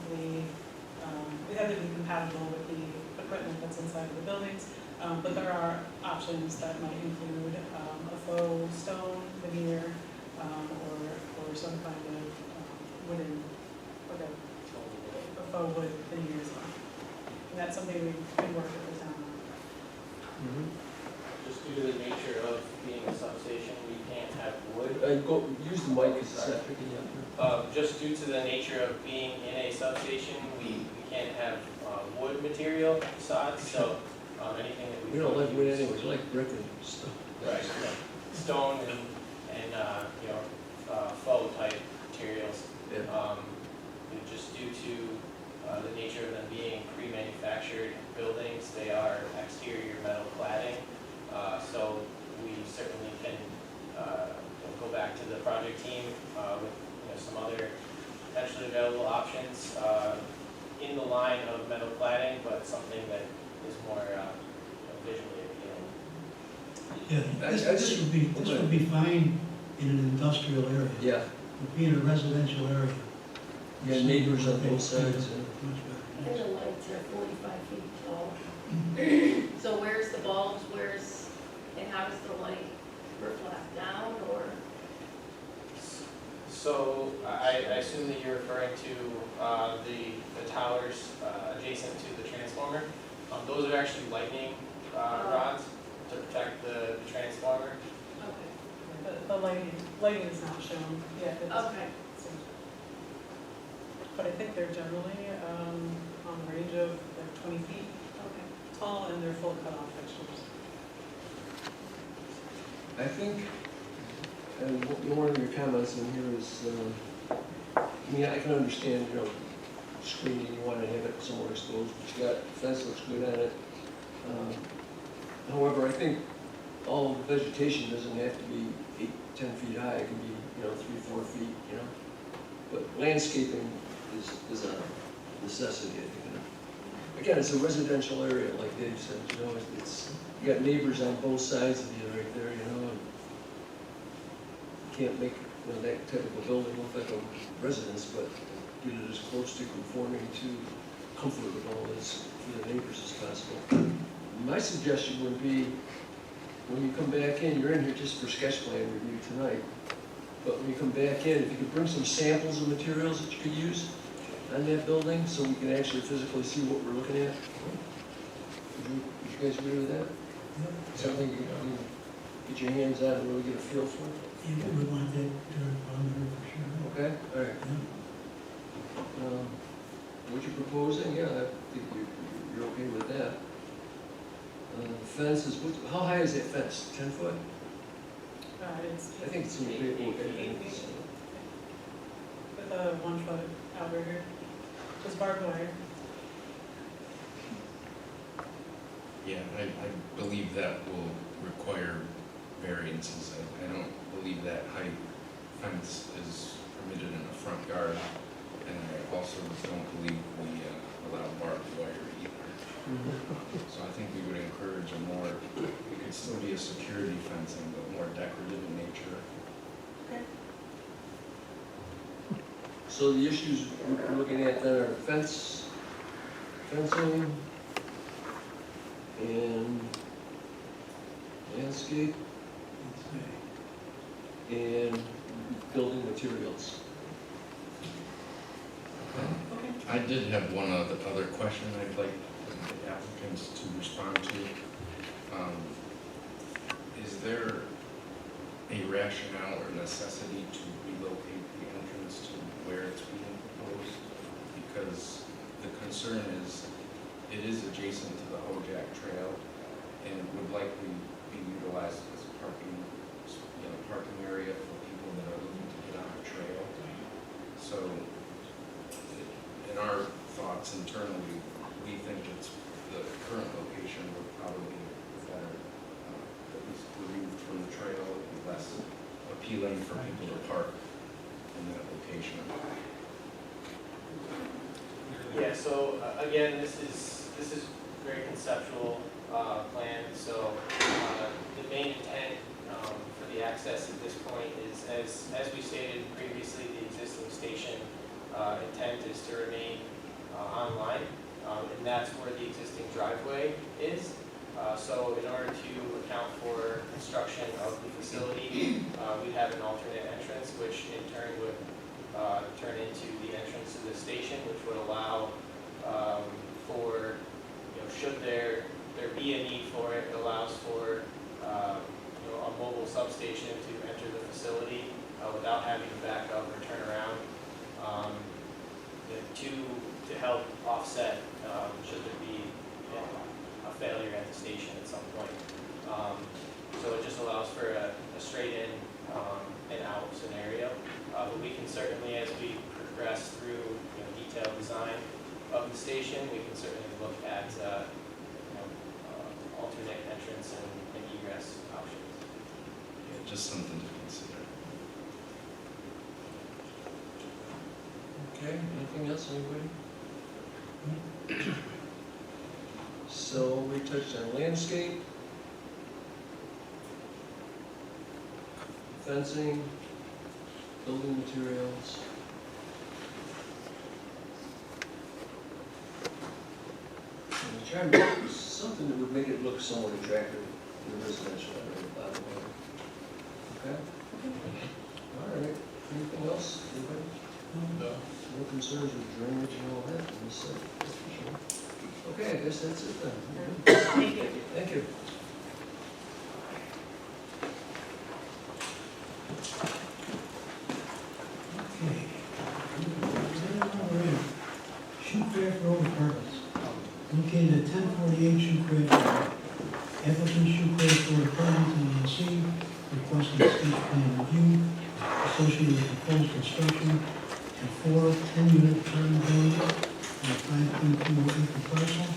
they have to be compatible with the equipment that's inside of the buildings. But there are options that might include a faux stone veneer or some kind of wooden, like a faux wood veneer as well. And that's something we can work with the town on. Just due to the nature of being a substation, we can't have wood. Use the mic because it's not picking you up. Just due to the nature of being in a substation, we can't have wood material facades, so anything that we. We don't like wood anyway, we like brick and stuff. Right, stone and faux type materials. Yeah. Just due to the nature of them being pre-manufactured buildings, they are exterior metal cladding. So we certainly can go back to the project team with some other potentially available options in the line of metal cladding, but something that is more visually appealing. Yeah, this would be fine in an industrial area. Yeah, It would be in a residential area. you got neighbors on both sides. Much And better. the lights are 45 feet tall. So where's the bulbs, and how does the light reflect down, or? So I assume that you're referring to the towers adjacent to the transformer. Those are actually lightning rods to protect the transformer. Okay. The lighting is not shown yet. Okay. But I think they're generally on the range of like 20 feet Okay. tall, and they're full cutoff fixtures. I think, and one of your comments in here is, I mean, I can understand, screening, you want to have it somewhere exposed, but you got, fence looks good on it. However, I think all the vegetation doesn't have to be 8-10 feet high, it can be, 3-4 feet, But landscaping is a necessity, I think. Again, it's a residential area, like Dave said, you got neighbors on both sides of you right there, and you can't make that type of a building look like a residence, but get it as close to conforming to comfortable as for the neighbors as possible. My suggestion would be, when you come back in, you're in here just for sketch plan review tonight, but when you come back in, if you could bring some samples of materials that you could use on that building, so we can actually physically see what we're looking at. Would you guys agree with that? Something you can get your hands on and really get a feel for? Yeah, we want that on there for sure. Okay, all right. What you're proposing, yeah, I think you're okay with that. Fence is, how high is that fence? 10 foot? It's I think it's in the paperwork. with a 1 foot outrigger, just barbed wire. Yeah, I believe that will require variances. I don't believe that height fence is permitted in the front yard, and I also don't believe we allow barbed wire either. So I think we would encourage it could still be a security fencing, but more decorative in nature. Okay. So the issues we're looking at then are fencing, and landscape, and building materials. I did have one other question I'd like the applicants to respond to. Is there a rationale rationale or necessity to relocate the entrance to where it's being proposed, because the concern is it is adjacent to the Hojack Trail and it would likely be utilized as a parking area for people that are looking to get on a trail. So in our thoughts internally, we think it's the current location would probably be better, at least removed from the trail, it would be less appealing for people to park in that location. Yeah, so again, this is very conceptual plan, so the main intent for the access at this point is, as we stated previously, the existing station intent is to remain online, and that's where the existing driveway is. So in order to account for construction of the facility, we have an alternate entrance, which in turn would turn into the entrance to the station, which would allow for, should there be a need for it, it allows for a mobile substation to enter the facility without having to back up or turn around, to help offset should there be a failure at the station at some point. So it just allows for a straight in and out scenario. But we can certainly, as we progress through detailed design of the station, we can certainly look at alternate entrance and egress options. Yeah, just something to consider. Okay, anything else, anybody? So we touched on landscape, fencing, building materials. And try to make something that would make it look somewhat attractive in the residential area, by the way. Okay? All right, anything else, anybody? No. No concerns with drainage and all that in this site, that's for sure. Okay, I guess that's it then. Thank you. Thank you. Okay. Shoecraft Road Apartments, located at 1048 Shoecraft Road. Applicant Shoecraft Road Apartments LLC requesting sketch plan review associated with proposed construction of 4 10-unit apartment buildings on a 5.20 acre parcel,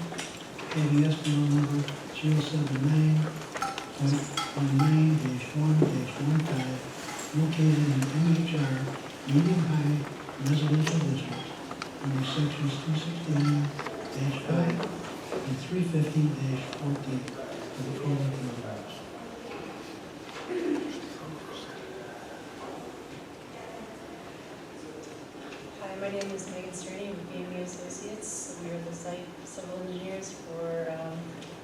having estimate number 079.19-1-15, located in the MHR medium-high residential district under sections 269-5 and 350-14 of the Code of Ordinances. Hi, my name is Megan Sterney with BME Associates. We are the site civil engineers for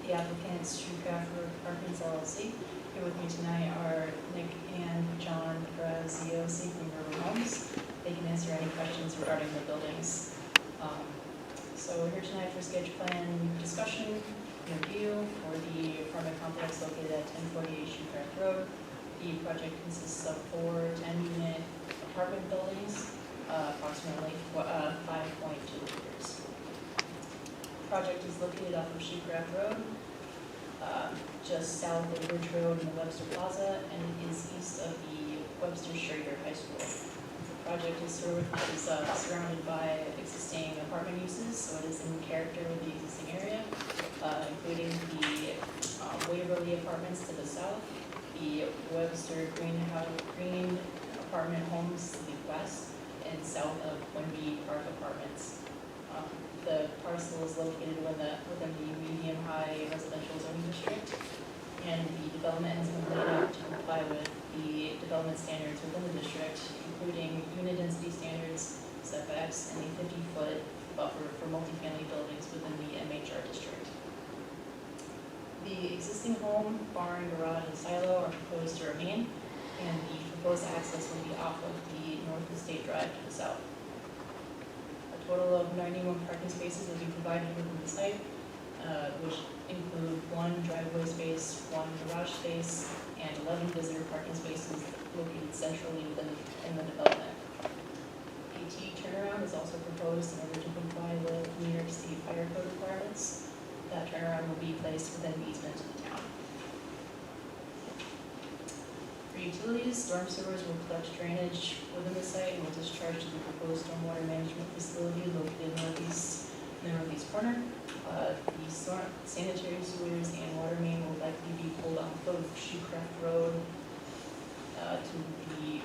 the applicant's Shoecraft Road Apartments LLC. Here with me tonight are Nick and John Graziosi from River Homes. They can answer any questions regarding the buildings. So we're here tonight for sketch plan discussion and review for the apartment complex located at 1048 Shoecraft Road. The project consists of 4 10-unit apartment buildings, approximately 5.2 acres. Project is located off of Shoecraft Road, just south of Ridge Road and the Webster Plaza, and is east of the Webster High School. The project is surrounded by existing apartment uses, so it is in character with the existing area, including the Waverly Apartments to the south, the Webster Green apartment homes to the west, and south of Quimby Park Apartments. The parcel is located within the medium-high residential zoning district, and the development has been laid out to comply with the development standards within the district, including unit density standards, setbacks, and a 50-foot buffer for multifamily buildings within the MHR district. The existing home, barn, garage, and silo are proposed to remain, and the proposed access will be off of the North Estate Drive to the south. A total of 91 parking spaces will be provided within the site, which include 1 driveway space, 1 garage space, and 11 visitor parking spaces located centrally in the development. A T turnaround is also proposed in order to comply with New York State fire code requirements. That turnaround will be placed within the easement to the town. For utilities, storm sewers will collect drainage within the site and will discharge to the proposed stormwater management facility located in the northeast corner. The sanitary sewers and water main will likely be pulled off of Shoecraft Road to the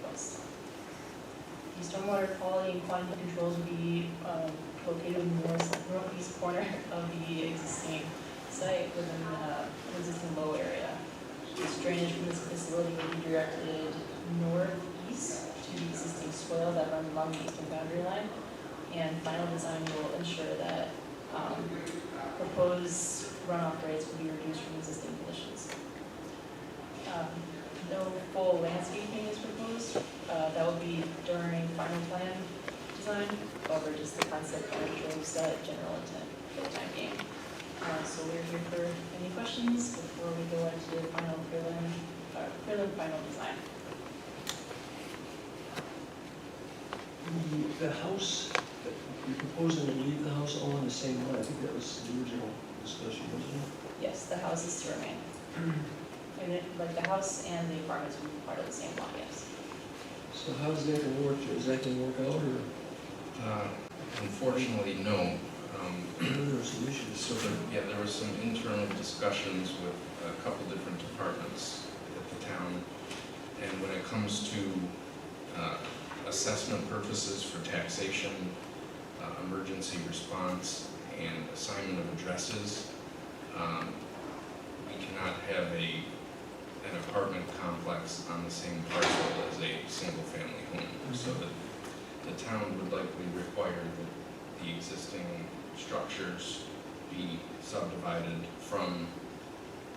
west. The stormwater quality and quantity controls will be located in the northeast corner of the existing site within the existing low area. This drainage from this facility will be directed northeast to the existing swale that runs along the eastern boundary line. And final design will ensure that proposed runoff rates will be reduced from existing conditions. No full landscaping is proposed. That will be during final plan design, however, just the concept plan will set general intent for the time being. So we're here for any questions before we go into the final prelim final design. The house, you're proposing to leave the house all in the same lot, I think that was the original discussion, wasn't it? Yes, the house is to remain. And like the house and the apartments will be part of the same lot, yes. So how's that gonna work? Is that gonna work out, or? Unfortunately, no. There were some issues. So there were some internal discussions with a couple different departments at the town. And when it comes to assessment purposes for taxation, emergency response, and assignment of addresses, we cannot have an apartment complex on the same parcel as a single-family home. So that the town would likely require that the existing structures be subdivided from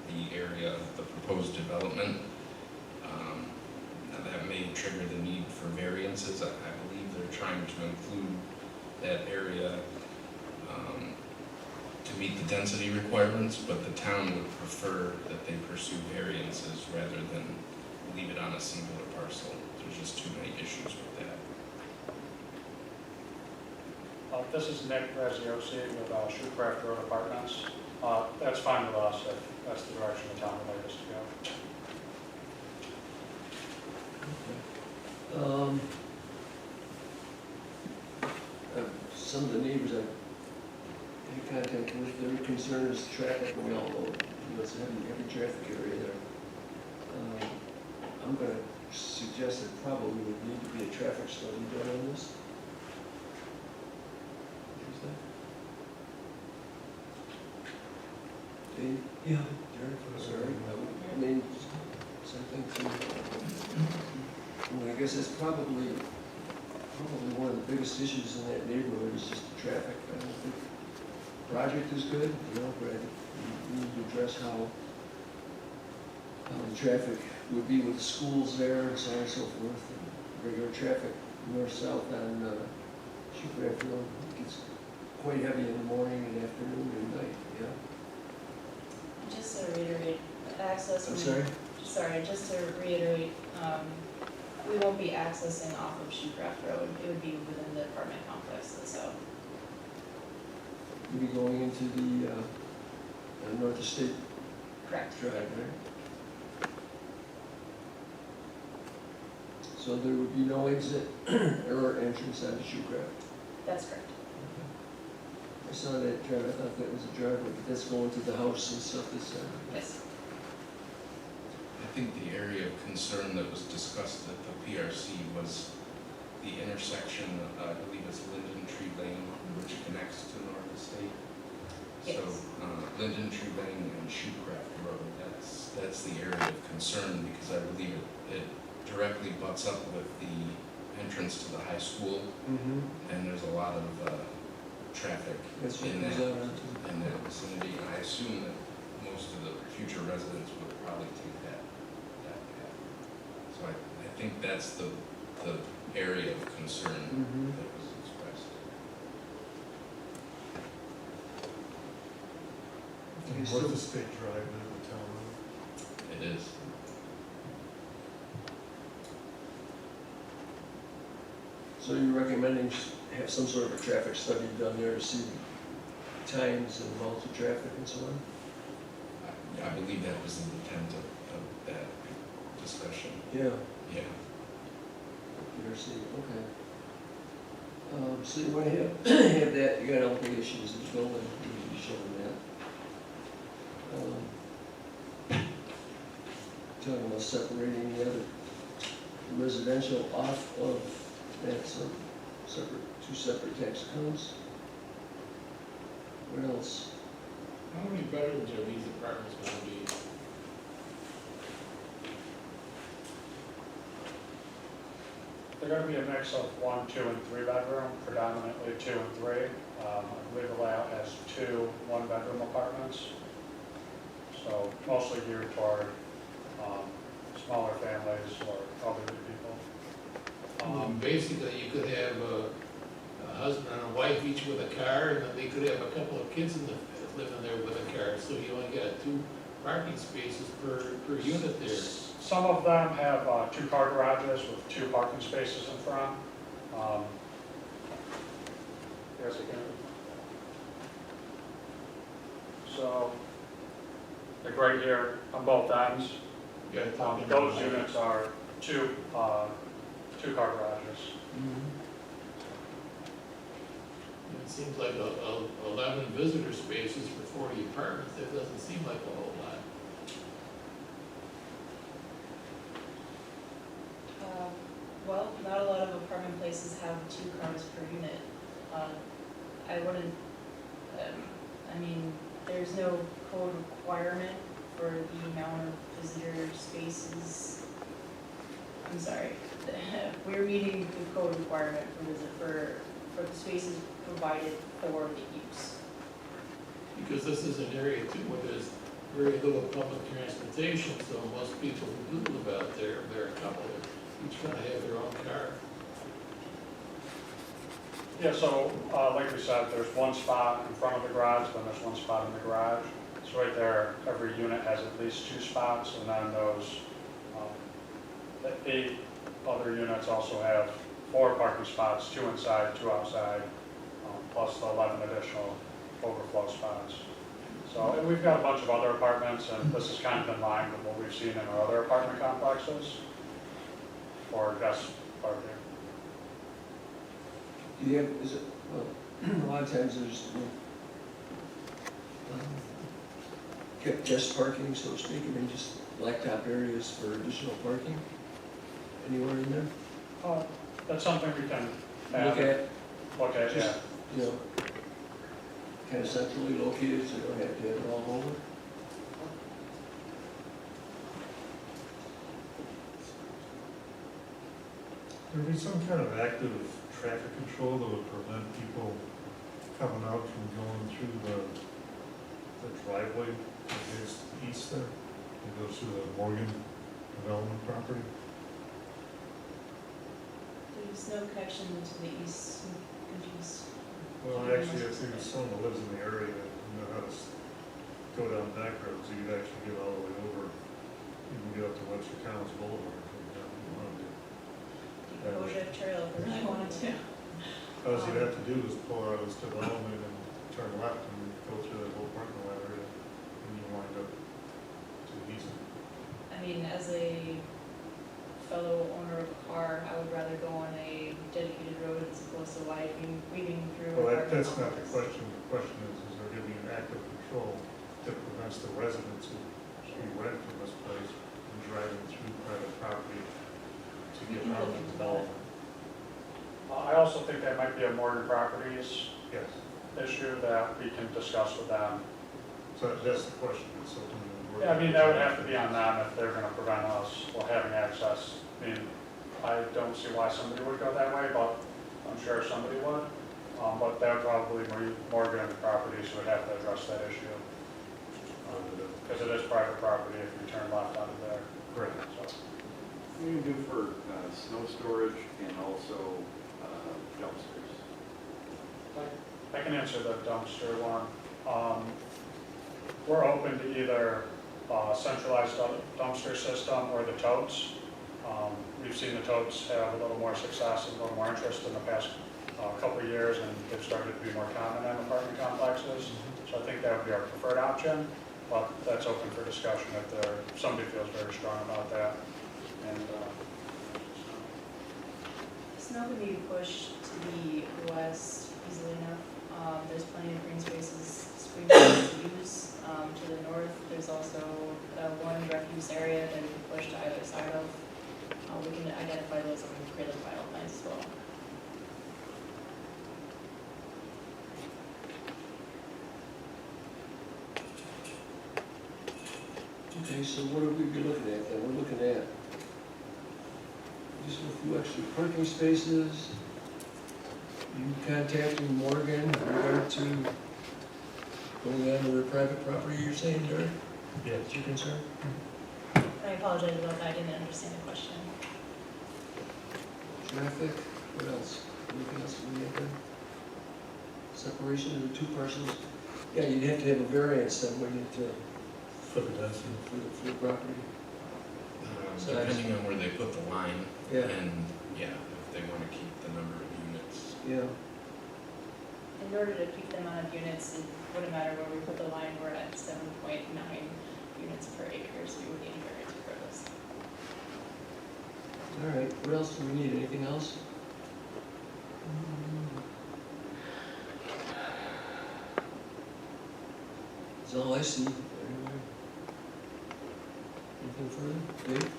the area of the proposed development. That may trigger the need for variances. I believe they're trying to include that area to meet the density requirements, but the town would prefer that they pursue variances rather than leave it on a singular parcel. There's just too many issues with that. This is Nick Graziosi with Shoecraft Road Apartments. That's fine with us if that's the direction the town would like us to go. Some of the neighbors I had contact with, their concern is traffic. We all know, it's a heavy traffic area there. I'm gonna suggest that probably would need to be a traffic study done on this. Dave? Yeah. Derek, sorry, I mean, something to, I guess that's probably one of the biggest issues in that neighborhood is just the traffic. I don't think the project is good, but we need to address how the traffic would be with the schools there and so on and so forth. And regular traffic north-south on Shoecraft Road gets quite heavy in the morning and afternoon and night, yeah. Just to reiterate, access. I'm sorry? Sorry, just to reiterate, we won't be accessing off of Shoecraft Road. It would be within the apartment complex itself. You'll be going into the North Estate Correct. Drive, right? So there would be no exit or entrance out of Shoecraft? That's correct. I saw that drive, I thought that was a driveway, but that's going to the house and stuff this time. Yes. I think the area of concern that was discussed at the PRC was the intersection, I believe it's Linden Tree Lane, which connects to North Estate. Yes. So Linden Tree Lane and Shoecraft Road, that's the area of concern because I believe it directly butts up with the entrance to the high school, and there's a lot of traffic in that vicinity, and I assume that most of the future residents would probably take that path. So I think that's the area of concern that was expressed. Okay, What's so- the state drive in the town road? It is. So you're recommending have some sort of a traffic study done there to see times and amounts of traffic and so on? I believe that was the intent of that discussion. Yeah, Yeah. PRC, okay. So you want to have that, you got elevations of the building, you can show them that. Talking about separating the other residential off of that, so two separate tax accounts. What else? How many bedrooms are these apartments gonna be? They're gonna be a mix of 1, 2, and 3 bedroom, predominantly 2 and 3. I believe the layout has 2 one-bedroom apartments. So mostly geared toward smaller families or elderly people. Basically, you could have a husband and a wife each with a car, and then they could have a couple of kids living there with a car, so you only got 2 parking spaces per unit there. Some of them have 2-car garages with 2 parking spaces in front. Yes, again. So, like right here on both ends, You gotta talk about those that. units are 2-car garages. It seems like 11 visitor spaces for 40 apartments, that doesn't seem like a whole lot. Well, not a lot of apartment places have 2 cars per unit. I wouldn't, I mean, there's no code requirement for the amount of visitor spaces. I'm sorry, we're meeting the code requirement for the spaces provided for the use. Because this is an area too where there's very little public transportation, so most people who do live out there, there are a couple that each gonna have their own car. Yeah, so like we said, there's 1 spot in front of the garage, then there's 1 spot in the garage. So right there, every unit has at least 2 spots, and then those, the 8 other units also have 4 parking spots, 2 inside, 2 outside, plus the 11 additional overflow spots. So, and we've got a bunch of other apartments, and this is kind of in line with what we've seen in our other apartment complexes for guest parking. Do you have, is it, well, a lot of times there's, kept guest parking, so to speak, I mean, just blacktop areas for additional parking? Anywhere in there? That's something we can Look at, look at, yeah. just, you know, kind of centrally located, so you don't have to have it all over. There'd be some kind of active traffic control that would prevent people coming out from going through the driveway that is east there, that goes through the Morgan development property. There's no connection to the east, confused. Well, actually, if there's someone that lives in the area that know how to go down back roads, you could actually get all the way over, you can get up to Webster County Boulevard, if you wanted to. You can go to a trail if you really wanted to. All you'd have to do is pull out of this development and turn left and go through that whole parking lot area, and you wind up to the east. I mean, as a fellow owner of a car, I would rather go on a dedicated road as opposed to weaving through. Well, apartment that's not the complexes. question. The question is there going to be an active control that prevents the residents who rent from this place from driving through private property to get out of the development? I also think that might be a Morgan Properties Yes. issue that we can discuss with them. So that's the question. It's something that Yeah, I mean, that would have to be on them if they're gonna prevent us from having access. I mean, I don't see why somebody would go that way, but I'm sure somebody would. But that would probably be Morgan Properties who would have to address that issue. Because it is private property if you turn left out of there. Correct. So, What do you do for snow storage and also dumpsters? I can answer the dumpster one. we're open to either centralized dumpster system or the totes. We've seen the totes have a little more success and a little more interest in the past couple of years, and they've started to be more common in apartment complexes. So I think that would be our preferred option, but that's open for discussion if somebody feels very strong about that. And Snow can be pushed to the west easily enough. There's plenty of green spaces, screen spaces to use. To the north, there's also one refuse area that can be pushed to either side of. We can identify those on the grid vital plans as well. Okay, so what are we looking at then? We're looking at just a few extra parking spaces. You contacting Morgan in regard to going onto their private property, you're saying, Derek? Yeah. That's your concern? I apologize about that, I didn't understand the question. Traffic, what else? Anything else we have there? Separation of the two parcels? Yeah, you'd have to have a variance then, wouldn't you, For the density. for the property? Depending on where they put the line, Yeah, and, yeah, if they want to keep the number of units. yeah. In order to keep the amount of units, it wouldn't matter where we put the line, we're at 7.9 units per acre, so we would need a variance for this. All right, what else do we need? Anything else? That's all I see. Anyway. Anything further? Dave?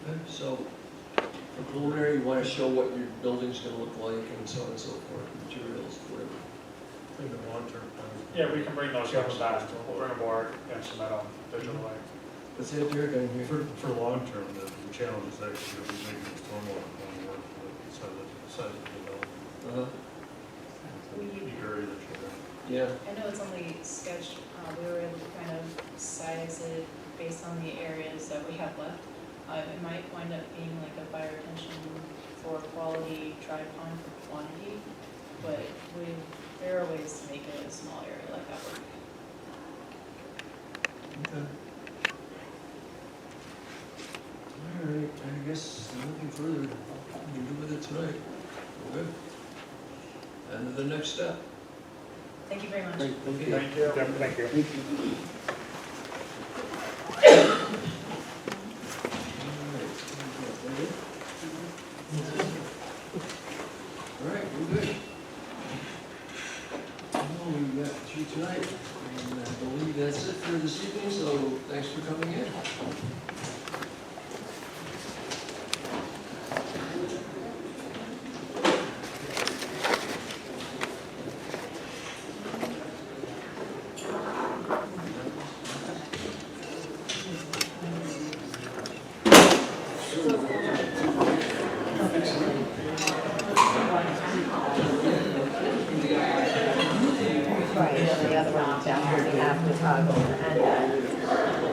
Okay, so for preliminary, you want to show what your building's gonna look like and so on and so forth, materials, whatever. In the long-term plan. yeah, we can bring those up back. We'll bring a board and submit them digitally. What's that, Derek, on here? For long-term, the challenge is actually going to be making the stormwater plan work for the size of the development. The area that you're in. Yeah, I know it's only sketched, we were able to kind of size it based on the areas that we have left. It might wind up being like a fire retention for quality, dry pond for quantity, but there are ways to make it a small area like that work. okay. All right, I guess nothing further we can do with it tonight. We're good. And to the next step. Thank you very much. Great, okay. Thank you. Thank you. All right, we're good. Well, we got through tonight, and I believe that's it for this evening, so thanks for coming in. Right, and the other one down here, we have to toggle, and